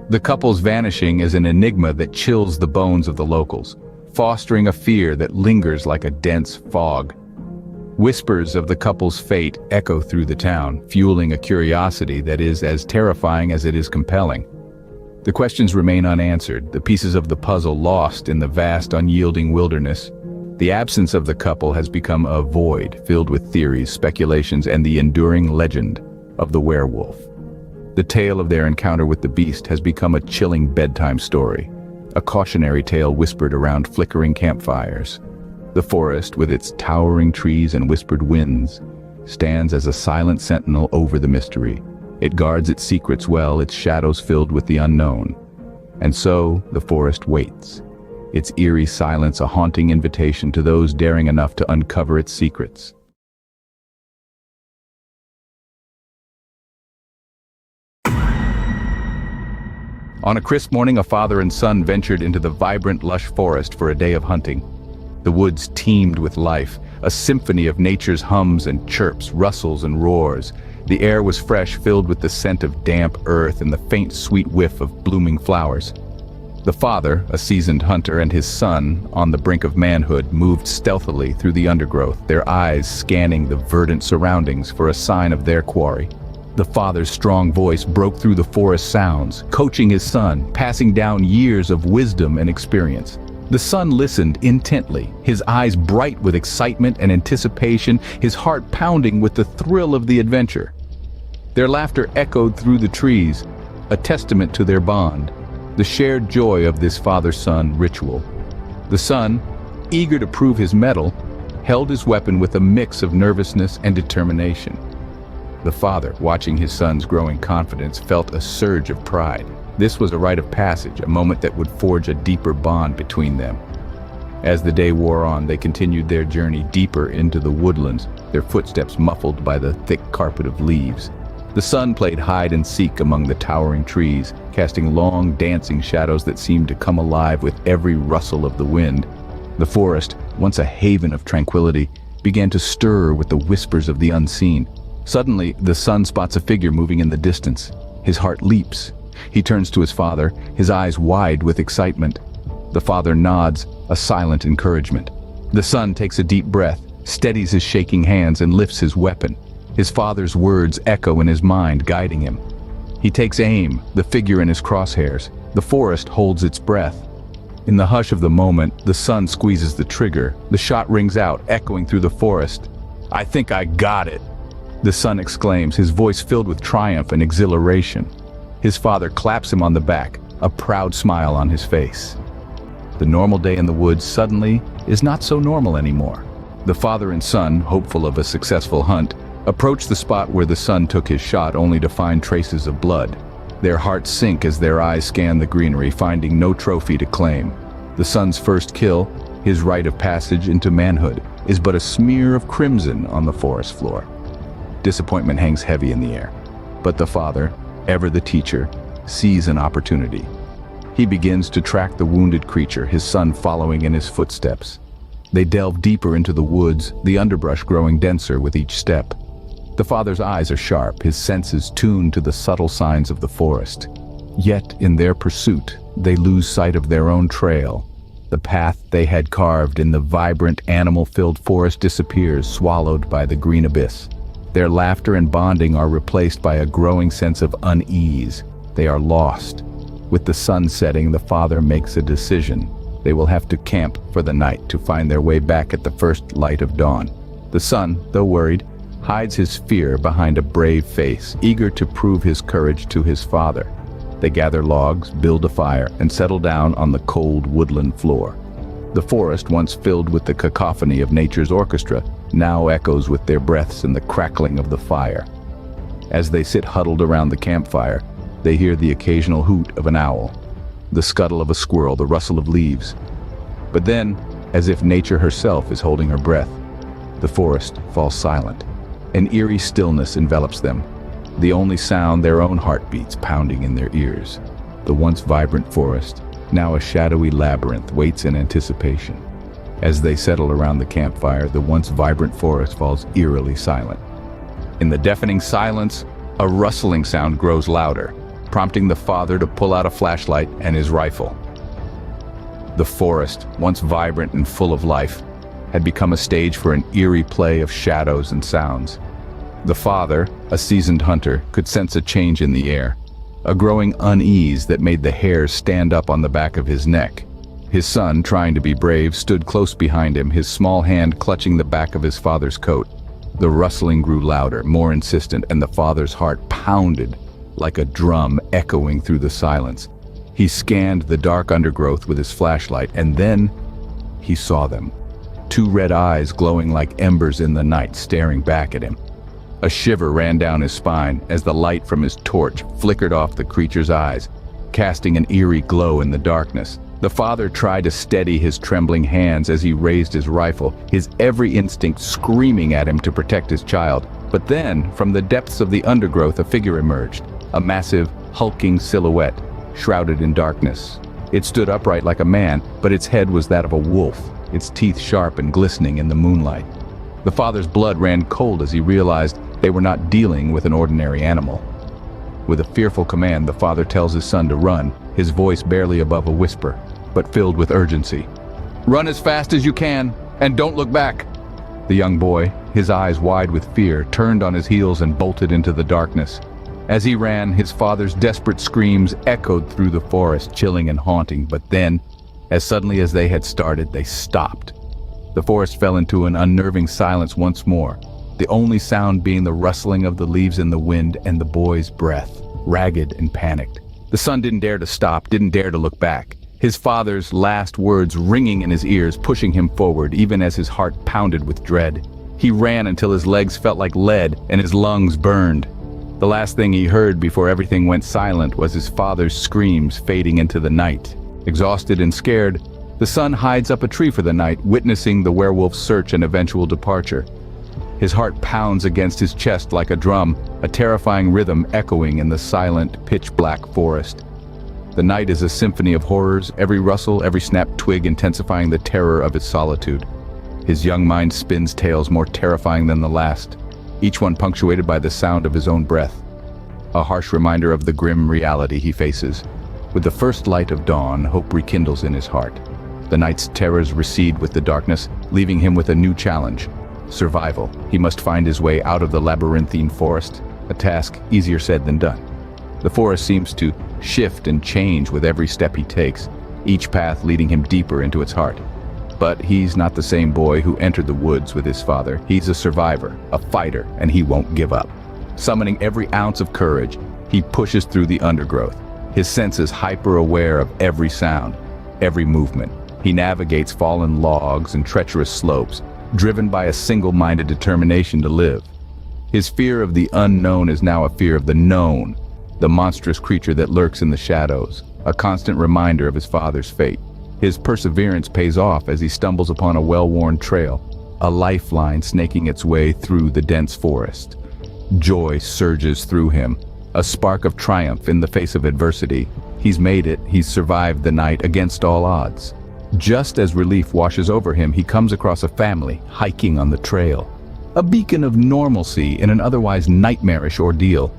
The couple's vanishing is an enigma that chills the bones of the locals, fostering a fear that lingers like a dense fog. Whispers of the couple's fate echo through the town, fueling a curiosity that is as terrifying as it is compelling. The questions remain unanswered, the pieces of the puzzle lost in the vast, unyielding wilderness. The absence of the couple has become a void filled with theories, speculations, and the enduring legend of the werewolf. The tale of their encounter with the beast has become a chilling bedtime story, a cautionary tale whispered around flickering campfires. The forest, with its towering trees and whispered winds, stands as a silent sentinel over the mystery. It guards its secrets well, its shadows filled with the unknown. And so, the forest waits, its eerie silence a haunting invitation to those daring enough to uncover its secrets. On a crisp morning, a father and son ventured into the vibrant, lush forest for a day of hunting. The woods teemed with life, a symphony of nature's hums and chirps, rustles and roars. The air was fresh, filled with the scent of damp earth and the faint, sweet whiff of blooming flowers. The father, a seasoned hunter, and his son, on the brink of manhood, moved stealthily through the undergrowth, their eyes scanning the verdant surroundings for a sign of their quarry. The father's strong voice broke through the forest sounds, coaching his son, passing down years of wisdom and experience. The son listened intently, his eyes bright with excitement and anticipation, his heart pounding with the thrill of the adventure. Their laughter echoed through the trees, a testament to their bond, the shared joy of this father-son ritual. The son, eager to prove his mettle, held his weapon with a mix of nervousness and determination. The father, watching his son's growing confidence, felt a surge of pride. This was a rite of passage, a moment that would forge a deeper bond between them. As the day wore on, they continued their journey deeper into the woodlands, their footsteps muffled by the thick carpet of leaves. The sun played hide and seek among the towering trees, casting long, dancing shadows that seemed to come alive with every rustle of the wind. The forest, once a haven of tranquility, began to stir with the whispers of the unseen. Suddenly, the sun spots a figure moving in the distance. His heart leaps. He turns to his father, his eyes wide with excitement. The father nods, a silent encouragement. The son takes a deep breath, steadies his shaking hands, and lifts his weapon. His father's words echo in his mind, guiding him. He takes aim, the figure in his crosshairs. The forest holds its breath. In the hush of the moment, the son squeezes the trigger. The shot rings out, echoing through the forest. "I think I got it," the son exclaims, his voice filled with triumph and exhilaration. His father claps him on the back, a proud smile on his face. The normal day in the woods suddenly is not so normal anymore. The father and son, hopeful of a successful hunt, approach the spot where the son took his shot only to find traces of blood. Their hearts sink as their eyes scan the greenery, finding no trophy to claim. The son's first kill, his rite of passage into manhood, is but a smear of crimson on the forest floor. Disappointment hangs heavy in the air. But the father, ever the teacher, sees an opportunity. He begins to track the wounded creature, his son following in his footsteps. They delve deeper into the woods, the underbrush growing denser with each step. The father's eyes are sharp, his senses tuned to the subtle signs of the forest. Yet, in their pursuit, they lose sight of their own trail. The path they had carved in the vibrant, animal-filled forest disappears, swallowed by the green abyss. Their laughter and bonding are replaced by a growing sense of unease. They are lost. With the sun setting, the father makes a decision. They will have to camp for the night to find their way back at the first light of dawn. The son, though worried, hides his fear behind a brave face, eager to prove his courage to his father. They gather logs, build a fire, and settle down on the cold woodland floor. The forest, once filled with the cacophony of nature's orchestra, now echoes with their breaths and the crackling of the fire. As they sit huddled around the campfire, they hear the occasional hoot of an owl, the scuttle of a squirrel, the rustle of leaves. But then, as if nature herself is holding her breath, the forest falls silent. An eerie stillness envelops them, the only sound their own heartbeats pounding in their ears. The once vibrant forest, now a shadowy labyrinth, waits in anticipation. As they settle around the campfire, the once vibrant forest falls eerily silent. In the deafening silence, a rustling sound grows louder, prompting the father to pull out a flashlight and his rifle. The forest, once vibrant and full of life, had become a stage for an eerie play of shadows and sounds. The father, a seasoned hunter, could sense a change in the air, a growing unease that made the hairs stand up on the back of his neck. His son, trying to be brave, stood close behind him, his small hand clutching the back of his father's coat. The rustling grew louder, more insistent, and the father's heart pounded like a drum echoing through the silence. He scanned the dark undergrowth with his flashlight, and then he saw them. Two red eyes glowing like embers in the night, staring back at him. A shiver ran down his spine as the light from his torch flickered off the creature's eyes, casting an eerie glow in the darkness. The father tried to steady his trembling hands as he raised his rifle, his every instinct screaming at him to protect his child. But then, from the depths of the undergrowth, a figure emerged, a massive, hulking silhouette, shrouded in darkness. It stood upright like a man, but its head was that of a wolf, its teeth sharp and glistening in the moonlight. The father's blood ran cold as he realized they were not dealing with an ordinary animal. With a fearful command, the father tells his son to run, his voice barely above a whisper, but filled with urgency. "Run as fast as you can, and don't look back." The young boy, his eyes wide with fear, turned on his heels and bolted into the darkness. As he ran, his father's desperate screams echoed through the forest, chilling and haunting, but then, as suddenly as they had started, they stopped. The forest fell into an unnerving silence once more, the only sound being the rustling of the leaves in the wind and the boy's breath, ragged and panicked. The son didn't dare to stop, didn't dare to look back. His father's last words ringing in his ears, pushing him forward, even as his heart pounded with dread. He ran until his legs felt like lead and his lungs burned. The last thing he heard before everything went silent was his father's screams fading into the night. Exhausted and scared, The son hides up a tree for the night, witnessing the werewolf's search and eventual departure. His heart pounds against his chest like a drum, a terrifying rhythm echoing in the silent, pitch-black forest. The night is a symphony of horrors, every rustle, every snapped twig intensifying the terror of its solitude. His young mind spins tales more terrifying than the last, each one punctuated by the sound of his own breath. A harsh reminder of the grim reality he faces. With the first light of dawn, hope rekindles in his heart. The night's terrors recede with the darkness, leaving him with a new challenge. Survival. He must find his way out of the labyrinthine forest, a task easier said than done. The forest seems to shift and change with every step he takes, each path leading him deeper into its heart. But he's not the same boy who entered the woods with his father. He's a survivor, a fighter, and he won't give up. Summoning every ounce of courage, he pushes through the undergrowth, his senses hyper-aware of every sound, every movement. He navigates fallen logs and treacherous slopes, driven by a single-minded determination to live. His fear of the unknown is now a fear of the known, the monstrous creature that lurks in the shadows, a constant reminder of his father's fate. His perseverance pays off as he stumbles upon a well-worn trail, a lifeline snaking its way through the dense forest. Joy surges through him, a spark of triumph in the face of adversity. He's made it, he's survived the night against all odds. Just as relief washes over him, he comes across a family hiking on the trail, a beacon of normalcy in an otherwise nightmarish ordeal.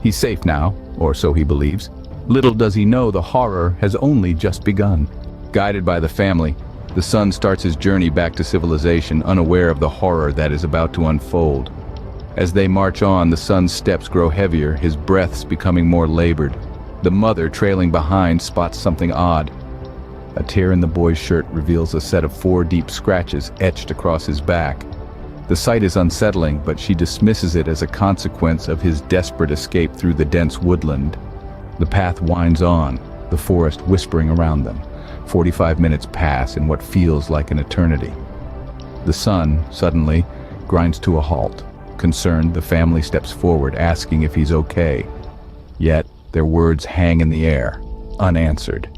He's safe now, or so he believes. Little does he know the horror has only just begun. Guided by the family, the son starts his journey back to civilization, unaware of the horror that is about to unfold. As they march on, the son's steps grow heavier, his breaths becoming more labored. The mother, trailing behind, spots something odd. A tear in the boy's shirt reveals a set of 4 deep scratches etched across his back. The sight is unsettling, but she dismisses it as a consequence of his desperate escape through the dense woodland. The path winds on, the forest whispering around them. 45 minutes pass in what feels like an eternity. The son, suddenly, grinds to a halt. Concerned, the family steps forward, asking if he's okay. Yet, their words hang in the air, unanswered.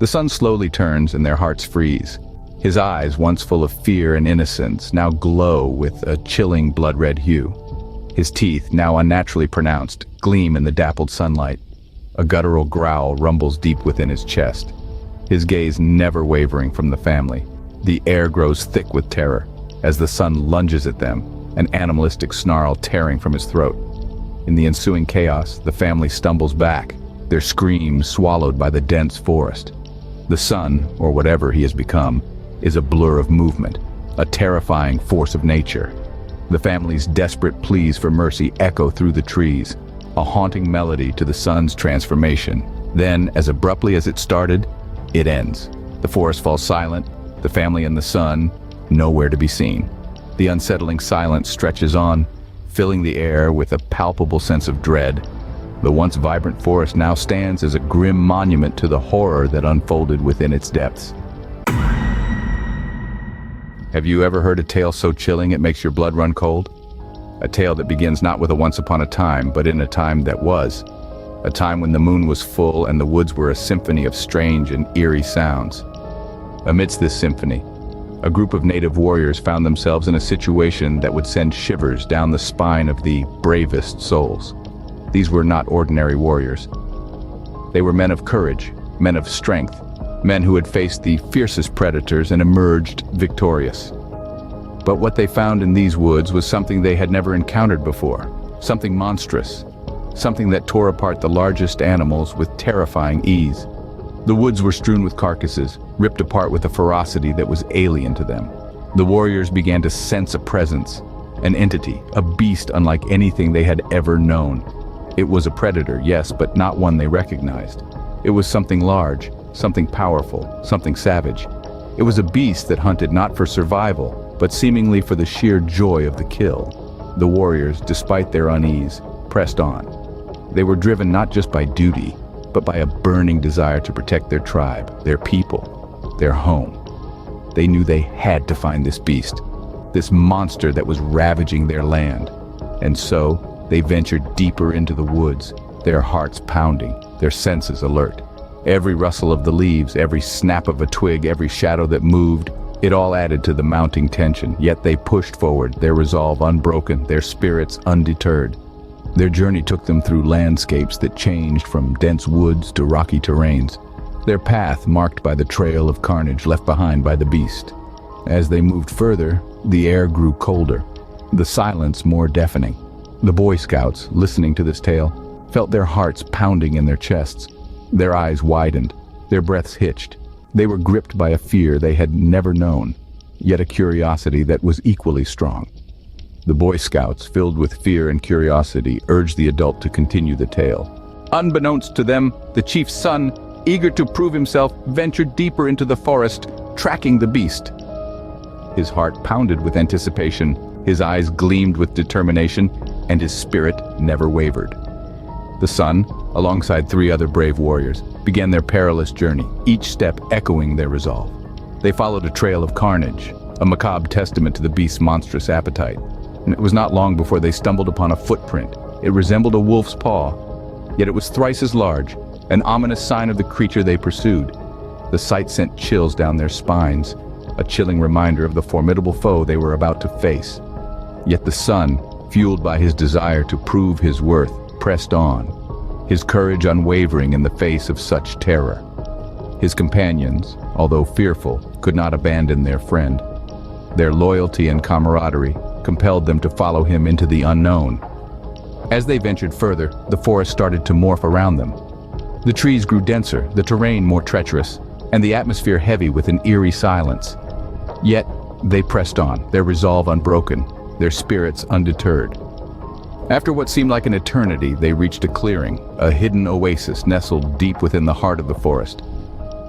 The son slowly turns and their hearts freeze. His eyes, once full of fear and innocence, now glow with a chilling blood-red hue. His teeth, now unnaturally pronounced, gleam in the dappled sunlight. A guttural growl rumbles deep within his chest. His gaze never wavering from the family. The air grows thick with terror as the son lunges at them, an animalistic snarl tearing from his throat. In the ensuing chaos, the family stumbles back, their screams swallowed by the dense forest. The son, or whatever he has become, is a blur of movement, a terrifying force of nature. The family's desperate pleas for mercy echo through the trees, a haunting melody to the son's transformation. Then, as abruptly as it started, it ends. The forest falls silent, the family and the son, nowhere to be seen. The unsettling silence stretches on, filling the air with a palpable sense of dread. The once vibrant forest now stands as a grim monument to the horror that unfolded within its depths. Have you ever heard a tale so chilling it makes your blood run cold? A tale that begins not with a once upon a time, but in a time that was. A time when the moon was full and the woods were a symphony of strange and eerie sounds. Amidst this symphony, a group of native warriors found themselves in a situation that would send shivers down the spine of the bravest souls. These were not ordinary warriors. They were men of courage, men of strength, men who had faced the fiercest predators and emerged victorious. But what they found in these woods was something they had never encountered before, something monstrous, something that tore apart the largest animals with terrifying ease. The woods were strewn with carcasses, ripped apart with a ferocity that was alien to them. The warriors began to sense a presence, an entity, a beast unlike anything they had ever known. It was a predator, yes, but not one they recognized. It was something large, something powerful, something savage. It was a beast that hunted not for survival, but seemingly for the sheer joy of the kill. The warriors, despite their unease, pressed on. They were driven not just by duty, but by a burning desire to protect their tribe, their people, their home. They knew they had to find this beast, this monster that was ravaging their land. And so, they ventured deeper into the woods, their hearts pounding, their senses alert. Every rustle of the leaves, every snap of a twig, every shadow that moved, it all added to the mounting tension, yet they pushed forward, their resolve unbroken, their spirits undeterred. Their journey took them through landscapes that changed from dense woods to rocky terrains, their path marked by the trail of carnage left behind by the beast. As they moved further, the air grew colder, the silence more deafening. The Boy Scouts, listening to this tale, felt their hearts pounding in their chests. Their eyes widened, their breaths hitched. They were gripped by a fear they had never known, yet a curiosity that was equally strong. The Boy Scouts, filled with fear and curiosity, urged the adult to continue the tale. Unbeknownst to them, the chief's son, eager to prove himself, ventured deeper into the forest, tracking the beast. His heart pounded with anticipation, his eyes gleamed with determination, and his spirit never wavered. The son, alongside 3 other brave warriors, began their perilous journey, each step echoing their resolve. They followed a trail of carnage, a macabre testament to the beast's monstrous appetite. And it was not long before they stumbled upon a footprint. It resembled a wolf's paw, yet it was thrice as large, an ominous sign of the creature they pursued. The sight sent chills down their spines, a chilling reminder of the formidable foe they were about to face. Yet the son, fueled by his desire to prove his worth, pressed on, his courage unwavering in the face of such terror. His companions, although fearful, could not abandon their friend. Their loyalty and camaraderie compelled them to follow him into the unknown. As they ventured further, the forest started to morph around them. The trees grew denser, the terrain more treacherous, and the atmosphere heavy with an eerie silence. Yet, they pressed on, their resolve unbroken, their spirits undeterred. After what seemed like an eternity, they reached a clearing, a hidden oasis nestled deep within the heart of the forest.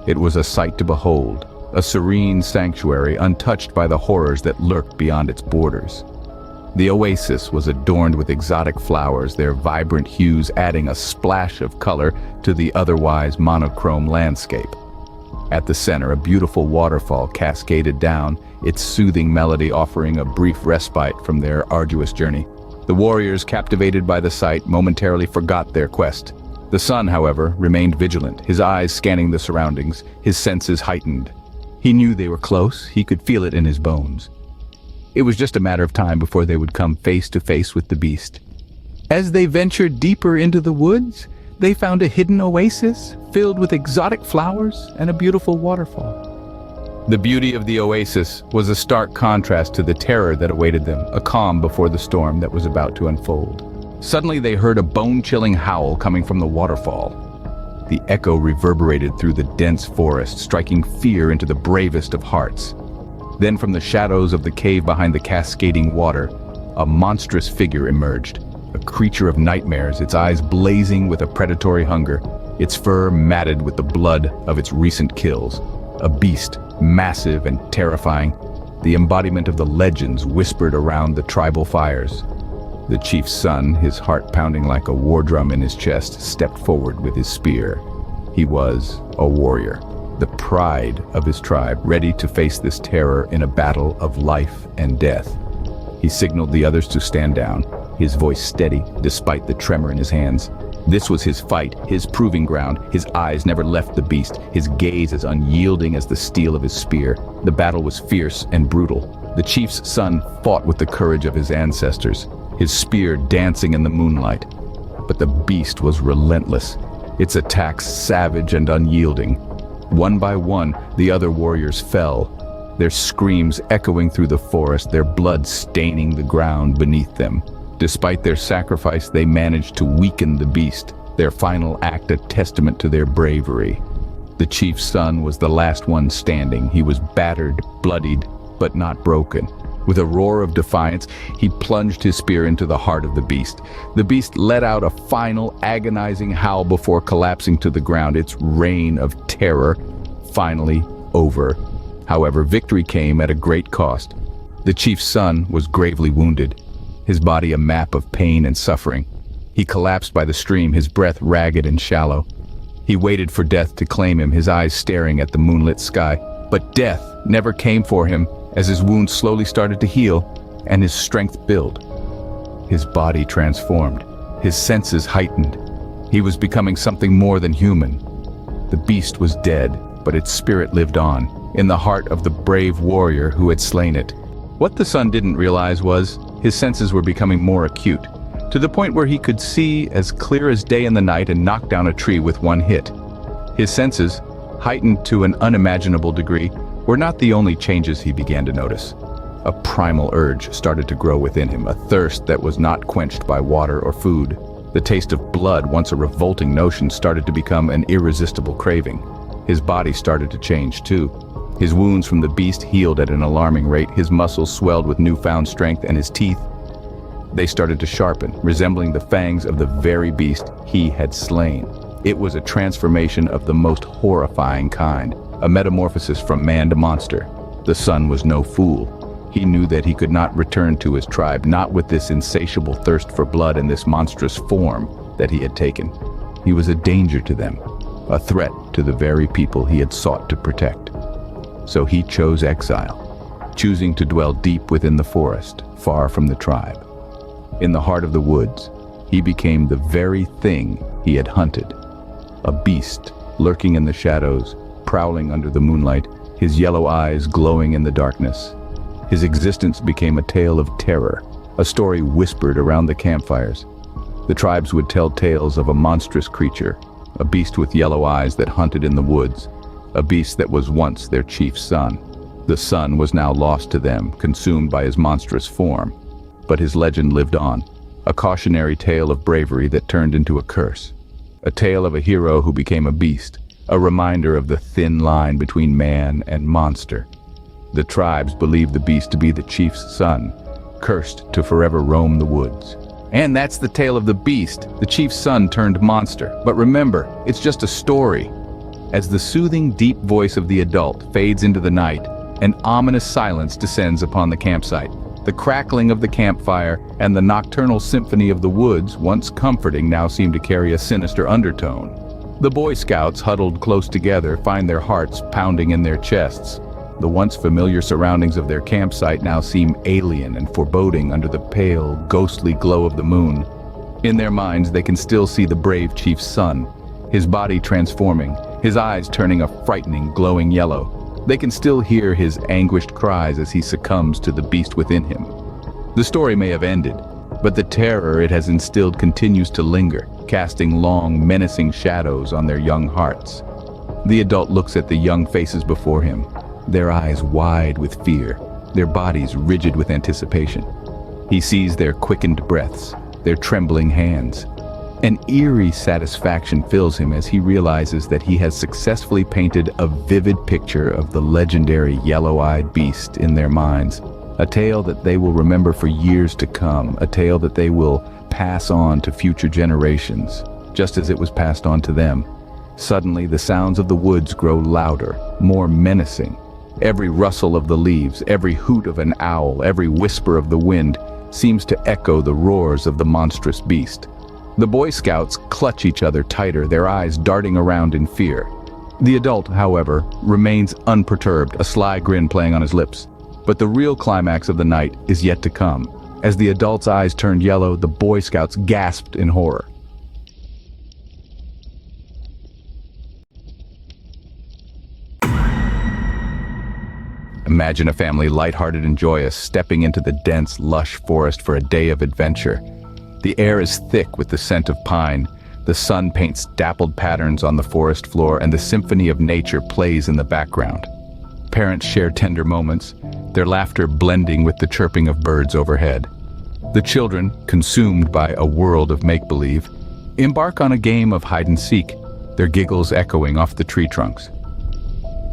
It was a sight to behold, a serene sanctuary untouched by the horrors that lurked beyond its borders. The oasis was adorned with exotic flowers, their vibrant hues adding a splash of color to the otherwise monochrome landscape. At the center, a beautiful waterfall cascaded down, its soothing melody offering a brief respite from their arduous journey. The warriors, captivated by the sight, momentarily forgot their quest. The son, however, remained vigilant, his eyes scanning the surroundings, his senses heightened. He knew they were close, he could feel it in his bones. It was just a matter of time before they would come face to face with the beast. As they ventured deeper into the woods, they found a hidden oasis filled with exotic flowers and a beautiful waterfall. The beauty of the oasis was a stark contrast to the terror that awaited them, a calm before the storm that was about to unfold. Suddenly they heard a bone-chilling howl coming from the waterfall. The echo reverberated through the dense forest, striking fear into the bravest of hearts. Then from the shadows of the cave behind the cascading water, a monstrous figure emerged, a creature of nightmares, its eyes blazing with a predatory hunger, its fur matted with the blood of its recent kills. A beast, massive and terrifying, the embodiment of the legends whispered around the tribal fires. The chief's son, his heart pounding like a war drum in his chest, stepped forward with his spear. He was a warrior, the pride of his tribe, ready to face this terror in a battle of life and death. He signaled the others to stand down, his voice steady despite the tremor in his hands. This was his fight, his proving ground. His eyes never left the beast, his gaze as unyielding as the steel of his spear. The battle was fierce and brutal. The chief's son fought with the courage of his ancestors, his spear dancing in the moonlight. But the beast was relentless, its attacks savage and unyielding. One by one, the other warriors fell, their screams echoing through the forest, their blood staining the ground beneath them. Despite their sacrifice, they managed to weaken the beast, their final act a testament to their bravery. The chief's son was the last one standing. He was battered, bloodied, but not broken. With a roar of defiance, he plunged his spear into the heart of the beast. The beast let out a final, agonizing howl before collapsing to the ground, its reign of terror finally over. However, victory came at a great cost. The chief's son was gravely wounded, his body a map of pain and suffering. He collapsed by the stream, his breath ragged and shallow. He waited for death to claim him, his eyes staring at the moonlit sky. But death never came for him as his wounds slowly started to heal and his strength built. His body transformed, his senses heightened. He was becoming something more than human. The beast was dead, but its spirit lived on, in the heart of the brave warrior who had slain it. What the son didn't realize was, his senses were becoming more acute, to the point where he could see as clear as day in the night and knock down a tree with one hit. His senses, heightened to an unimaginable degree, were not the only changes he began to notice. A primal urge started to grow within him, a thirst that was not quenched by water or food. The taste of blood, once a revolting notion, started to become an irresistible craving. His body started to change too. His wounds from the beast healed at an alarming rate, his muscles swelled with newfound strength, and his teeth, they started to sharpen, resembling the fangs of the very beast he had slain. It was a transformation of the most horrifying kind, a metamorphosis from man to monster. The son was no fool. He knew that he could not return to his tribe, not with this insatiable thirst for blood and this monstrous form that he had taken. He was a danger to them, a threat to the very people he had sought to protect. So he chose exile, choosing to dwell deep within the forest, far from the tribe. In the heart of the woods, he became the very thing he had hunted. A beast, lurking in the shadows, prowling under the moonlight, his yellow eyes glowing in the darkness. His existence became a tale of terror, a story whispered around the campfires. The tribes would tell tales of a monstrous creature, a beast with yellow eyes that hunted in the woods, a beast that was once their chief's son. The son was now lost to them, consumed by his monstrous form. But his legend lived on, a cautionary tale of bravery that turned into a curse, a tale of a hero who became a beast, a reminder of the thin line between man and monster. The tribes believed the beast to be the chief's son, cursed to forever roam the woods. And that's the tale of the beast, the chief's son turned monster. But remember, it's just a story. As the soothing, deep voice of the adult fades into the night, an ominous silence descends upon the campsite. The crackling of the campfire and the nocturnal symphony of the woods, once comforting, now seem to carry a sinister undertone. The Boy Scouts, huddled close together, find their hearts pounding in their chests. The once familiar surroundings of their campsite now seem alien and foreboding under the pale, ghostly glow of the moon. In their minds, they can still see the brave chief's son, his body transforming, his eyes turning a frightening, glowing yellow. They can still hear his anguished cries as he succumbs to the beast within him. The story may have ended, but the terror it has instilled continues to linger, casting long, menacing shadows on their young hearts. The adult looks at the young faces before him, their eyes wide with fear, their bodies rigid with anticipation. He sees their quickened breaths, their trembling hands. An eerie satisfaction fills him as he realizes that he has successfully painted a vivid picture of the legendary yellow-eyed beast in their minds, a tale that they will remember for years to come, a tale that they will pass on to future generations, just as it was passed on to them. Suddenly, the sounds of the woods grow louder, more menacing. Every rustle of the leaves, every hoot of an owl, every whisper of the wind seems to echo the roars of the monstrous beast. The Boy Scouts clutch each other tighter, their eyes darting around in fear. The adult, however, remains unperturbed, a sly grin playing on his lips. But the real climax of the night is yet to come. As the adult's eyes turned yellow, the Boy Scouts gasped in horror. Imagine a family lighthearted and joyous, stepping into the dense, lush forest for a day of adventure. The air is thick with the scent of pine. The sun paints dappled patterns on the forest floor, and the symphony of nature plays in the background. Parents share tender moments, their laughter blending with the chirping of birds overhead. The children, consumed by a world of make-believe, embark on a game of hide-and-seek, their giggles echoing off the tree trunks.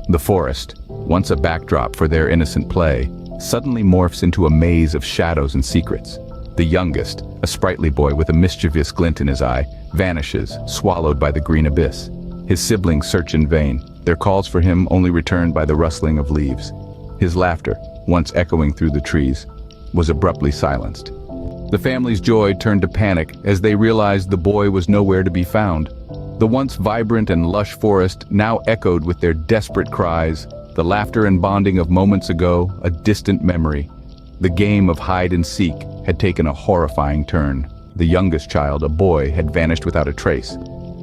The forest, once a backdrop for their innocent play, suddenly morphs into a maze of shadows and secrets. The youngest, a sprightly boy with a mischievous glint in his eye, vanishes, swallowed by the green abyss. His siblings search in vain, their calls for him only returned by the rustling of leaves. His laughter, once echoing through the trees, was abruptly silenced. The family's joy turned to panic as they realized the boy was nowhere to be found. The once vibrant and lush forest now echoed with their desperate cries, the laughter and bonding of moments ago, a distant memory. The game of hide-and-seek had taken a horrifying turn. The youngest child, a boy, had vanished without a trace.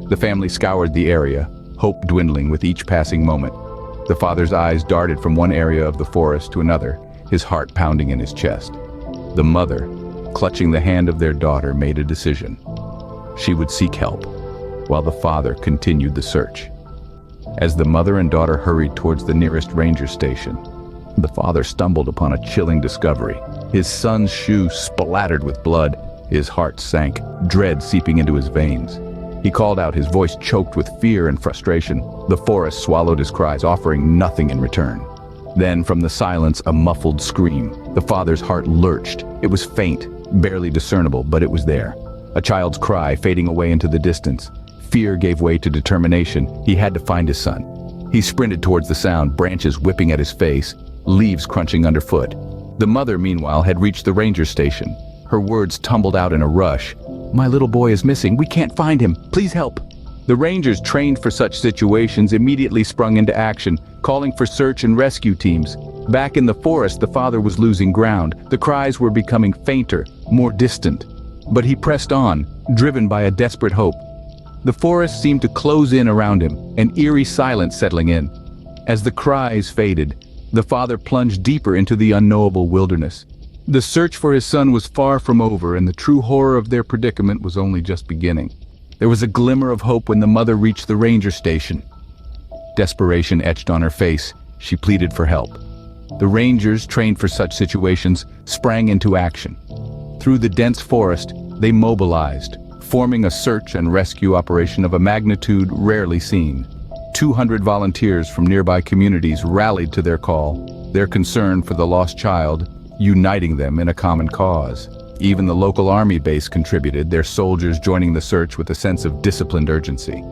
The family scoured the area, hope dwindling with each passing moment. The father's eyes darted from one area of the forest to another, his heart pounding in his chest. The mother, clutching the hand of their daughter, made a decision. She would seek help, while the father continued the search. As the mother and daughter hurried towards the nearest ranger station, the father stumbled upon a chilling discovery. His son's shoe splattered with blood. His heart sank, dread seeping into his veins. He called out, his voice choked with fear and frustration. The forest swallowed his cries, offering nothing in return. Then, from the silence, a muffled scream. The father's heart lurched. It was faint, barely discernible, but it was there. A child's cry fading away into the distance. Fear gave way to determination. He had to find his son. He sprinted towards the sound, branches whipping at his face, leaves crunching underfoot. The mother, meanwhile, had reached the ranger station. Her words tumbled out in a rush. "My little boy is missing. We can't find him. Please help." The rangers trained for such situations immediately sprung into action, calling for search and rescue teams. Back in the forest, the father was losing ground. The cries were becoming fainter, more distant. But he pressed on, driven by a desperate hope. The forest seemed to close in around him, an eerie silence settling in. As the cries faded, the father plunged deeper into the unknowable wilderness. The search for his son was far from over, and the true horror of their predicament was only just beginning. There was a glimmer of hope when the mother reached the ranger station. Desperation etched on her face. She pleaded for help. The rangers, trained for such situations, sprang into action. Through the dense forest, they mobilized, forming a search and rescue operation of a magnitude rarely seen. 200 volunteers from nearby communities rallied to their call, their concern for the lost child uniting them in a common cause. Even the local army base contributed, their soldiers joining the search with a sense of disciplined urgency.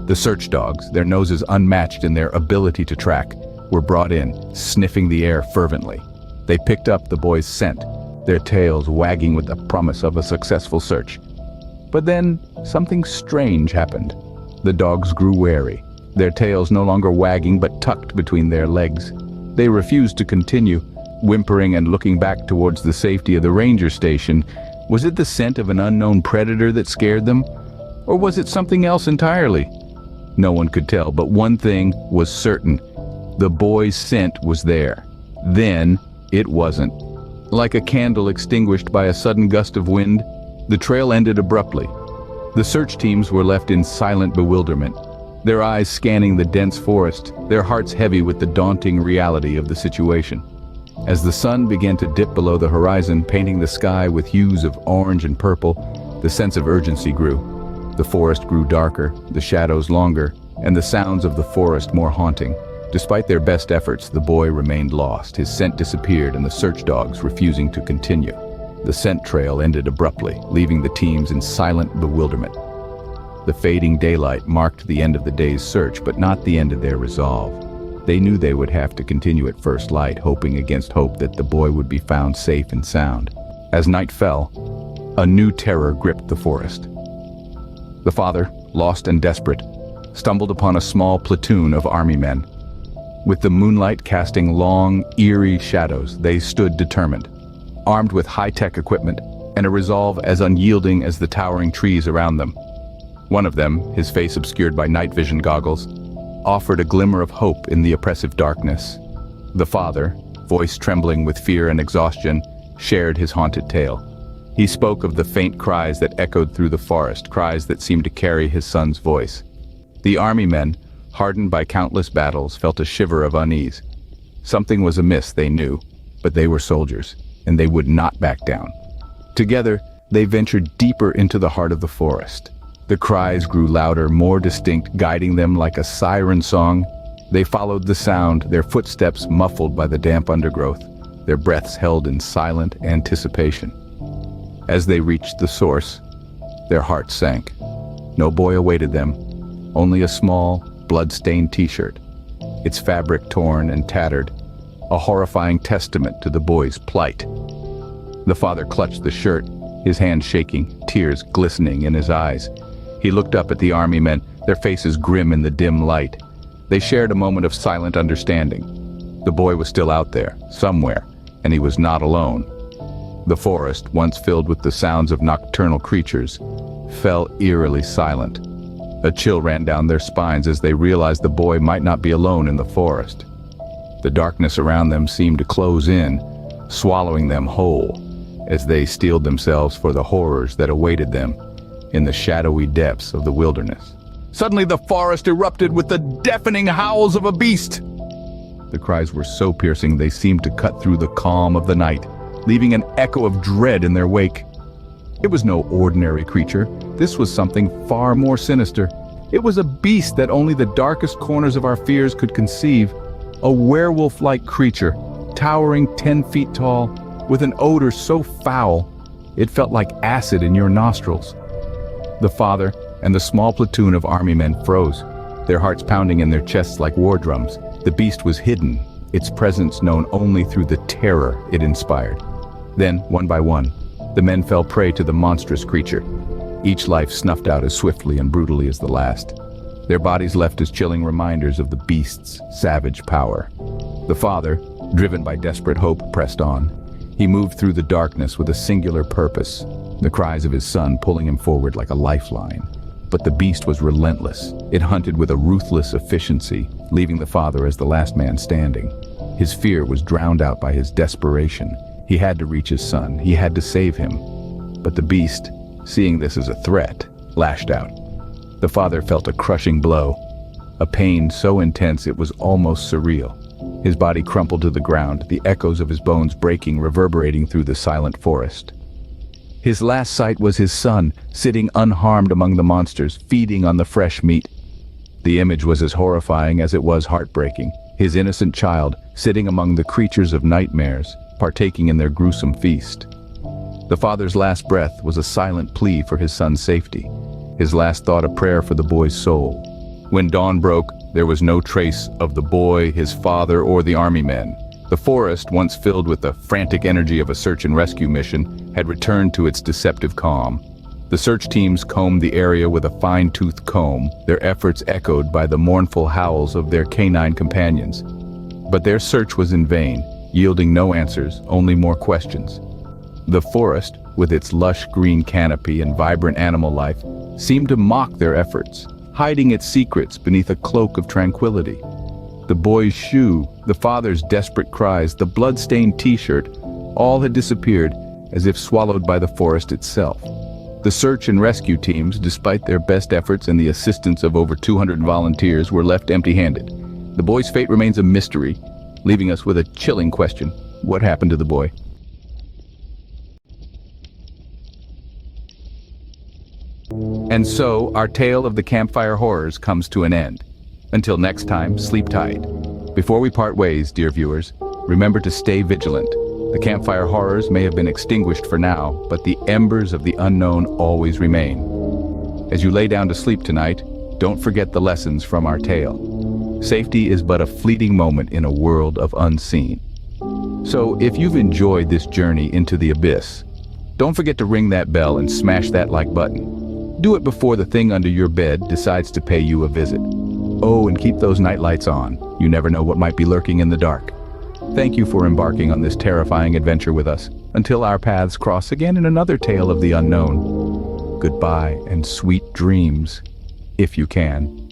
The search dogs, their noses unmatched in their ability to track, were brought in, sniffing the air fervently. They picked up the boy's scent, their tails wagging with the promise of a successful search. But then, something strange happened. The dogs grew wary, their tails no longer wagging but tucked between their legs. They refused to continue, whimpering and looking back towards the safety of the ranger station. Was it the scent of an unknown predator that scared them? Or was it something else entirely? No one could tell, but one thing was certain. The boy's scent was there. Then, it wasn't. Like a candle extinguished by a sudden gust of wind, the trail ended abruptly. The search teams were left in silent bewilderment, their eyes scanning the dense forest, their hearts heavy with the daunting reality of the situation. As the sun began to dip below the horizon, painting the sky with hues of orange and purple, the sense of urgency grew. The forest grew darker, the shadows longer, and the sounds of the forest more haunting. Despite their best efforts, the boy remained lost. His scent disappeared and the search dogs refusing to continue. The scent trail ended abruptly, leaving the teams in silent bewilderment. The fading daylight marked the end of the day's search, but not the end of their resolve. They knew they would have to continue at first light, hoping against hope that the boy would be found safe and sound. As night fell, a new terror gripped the forest. The father, lost and desperate, stumbled upon a small platoon of army men. With the moonlight casting long, eerie shadows, they stood determined, armed with high-tech equipment and a resolve as unyielding as the towering trees around them. One of them, his face obscured by night vision goggles, offered a glimmer of hope in the oppressive darkness. The father, voice trembling with fear and exhaustion, shared his haunted tale. He spoke of the faint cries that echoed through the forest, cries that seemed to carry his son's voice. The army men, hardened by countless battles, felt a shiver of unease. Something was amiss, they knew, but they were soldiers, and they would not back down. Together, they ventured deeper into the heart of the forest. The cries grew louder, more distinct, guiding them like a siren song. They followed the sound, their footsteps muffled by the damp undergrowth, their breaths held in silent anticipation. As they reached the source, their hearts sank. No boy awaited them, only a small, blood-stained t-shirt, its fabric torn and tattered, a horrifying testament to the boy's plight. The father clutched the shirt, his hand shaking, tears glistening in his eyes. He looked up at the army men, their faces grim in the dim light. They shared a moment of silent understanding. The boy was still out there, somewhere, and he was not alone. The forest, once filled with the sounds of nocturnal creatures, fell eerily silent. A chill ran down their spines as they realized the boy might not be alone in the forest. The darkness around them seemed to close in, swallowing them whole, as they steeled themselves for the horrors that awaited them in the shadowy depths of the wilderness. Suddenly the forest erupted with the deafening howls of a beast. The cries were so piercing they seemed to cut through the calm of the night, leaving an echo of dread in their wake. It was no ordinary creature. This was something far more sinister. It was a beast that only the darkest corners of our fears could conceive. A werewolf-like creature, towering 10 feet tall, with an odor so foul, it felt like acid in your nostrils. The father and the small platoon of army men froze, their hearts pounding in their chests like war drums. The beast was hidden, its presence known only through the terror it inspired. Then, one by one, the men fell prey to the monstrous creature, each life snuffed out as swiftly and brutally as the last. Their bodies left as chilling reminders of the beast's savage power. The father, driven by desperate hope, pressed on. He moved through the darkness with a singular purpose, the cries of his son pulling him forward like a lifeline. But the beast was relentless. It hunted with a ruthless efficiency, leaving the father as the last man standing. His fear was drowned out by his desperation. He had to reach his son. He had to save him. But the beast, seeing this as a threat, lashed out. The father felt a crushing blow, a pain so intense it was almost surreal. His body crumpled to the ground, the echoes of his bones breaking, reverberating through the silent forest. His last sight was his son, sitting unharmed among the monsters, feeding on the fresh meat. The image was as horrifying as it was heartbreaking. His innocent child, sitting among the creatures of nightmares, partaking in their gruesome feast. The father's last breath was a silent plea for his son's safety, his last thought a prayer for the boy's soul. When dawn broke, there was no trace of the boy, his father, or the army men. The forest, once filled with the frantic energy of a search and rescue mission, had returned to its deceptive calm. The search teams combed the area with a fine-toothed comb, their efforts echoed by the mournful howls of their canine companions. But their search was in vain, yielding no answers, only more questions. The forest, with its lush green canopy and vibrant animal life, seemed to mock their efforts, hiding its secrets beneath a cloak of tranquility. The boy's shoe, the father's desperate cries, the blood-stained t-shirt, all had disappeared as if swallowed by the forest itself. The search and rescue teams, despite their best efforts and the assistance of over 200 volunteers, were left empty-handed. The boy's fate remains a mystery, leaving us with a chilling question. What happened to the boy? And so, our tale of the Campfire Horrors comes to an end. Until next time, sleep tight. Before we part ways, dear viewers, remember to stay vigilant. The Campfire Horrors may have been extinguished for now, but the embers of the unknown always remain. As you lay down to sleep tonight, don't forget the lessons from our tale. Safety is but a fleeting moment in a world of unseen. So, if you've enjoyed this journey into the abyss, don't forget to ring that bell and smash that like button. Do it before the thing under your bed decides to pay you a visit. Oh, and keep those night lights on. You never know what might be lurking in the dark. Thank you for embarking on this terrifying adventure with us. Until our paths cross again in another tale of the unknown. Goodbye and sweet dreams, if you can.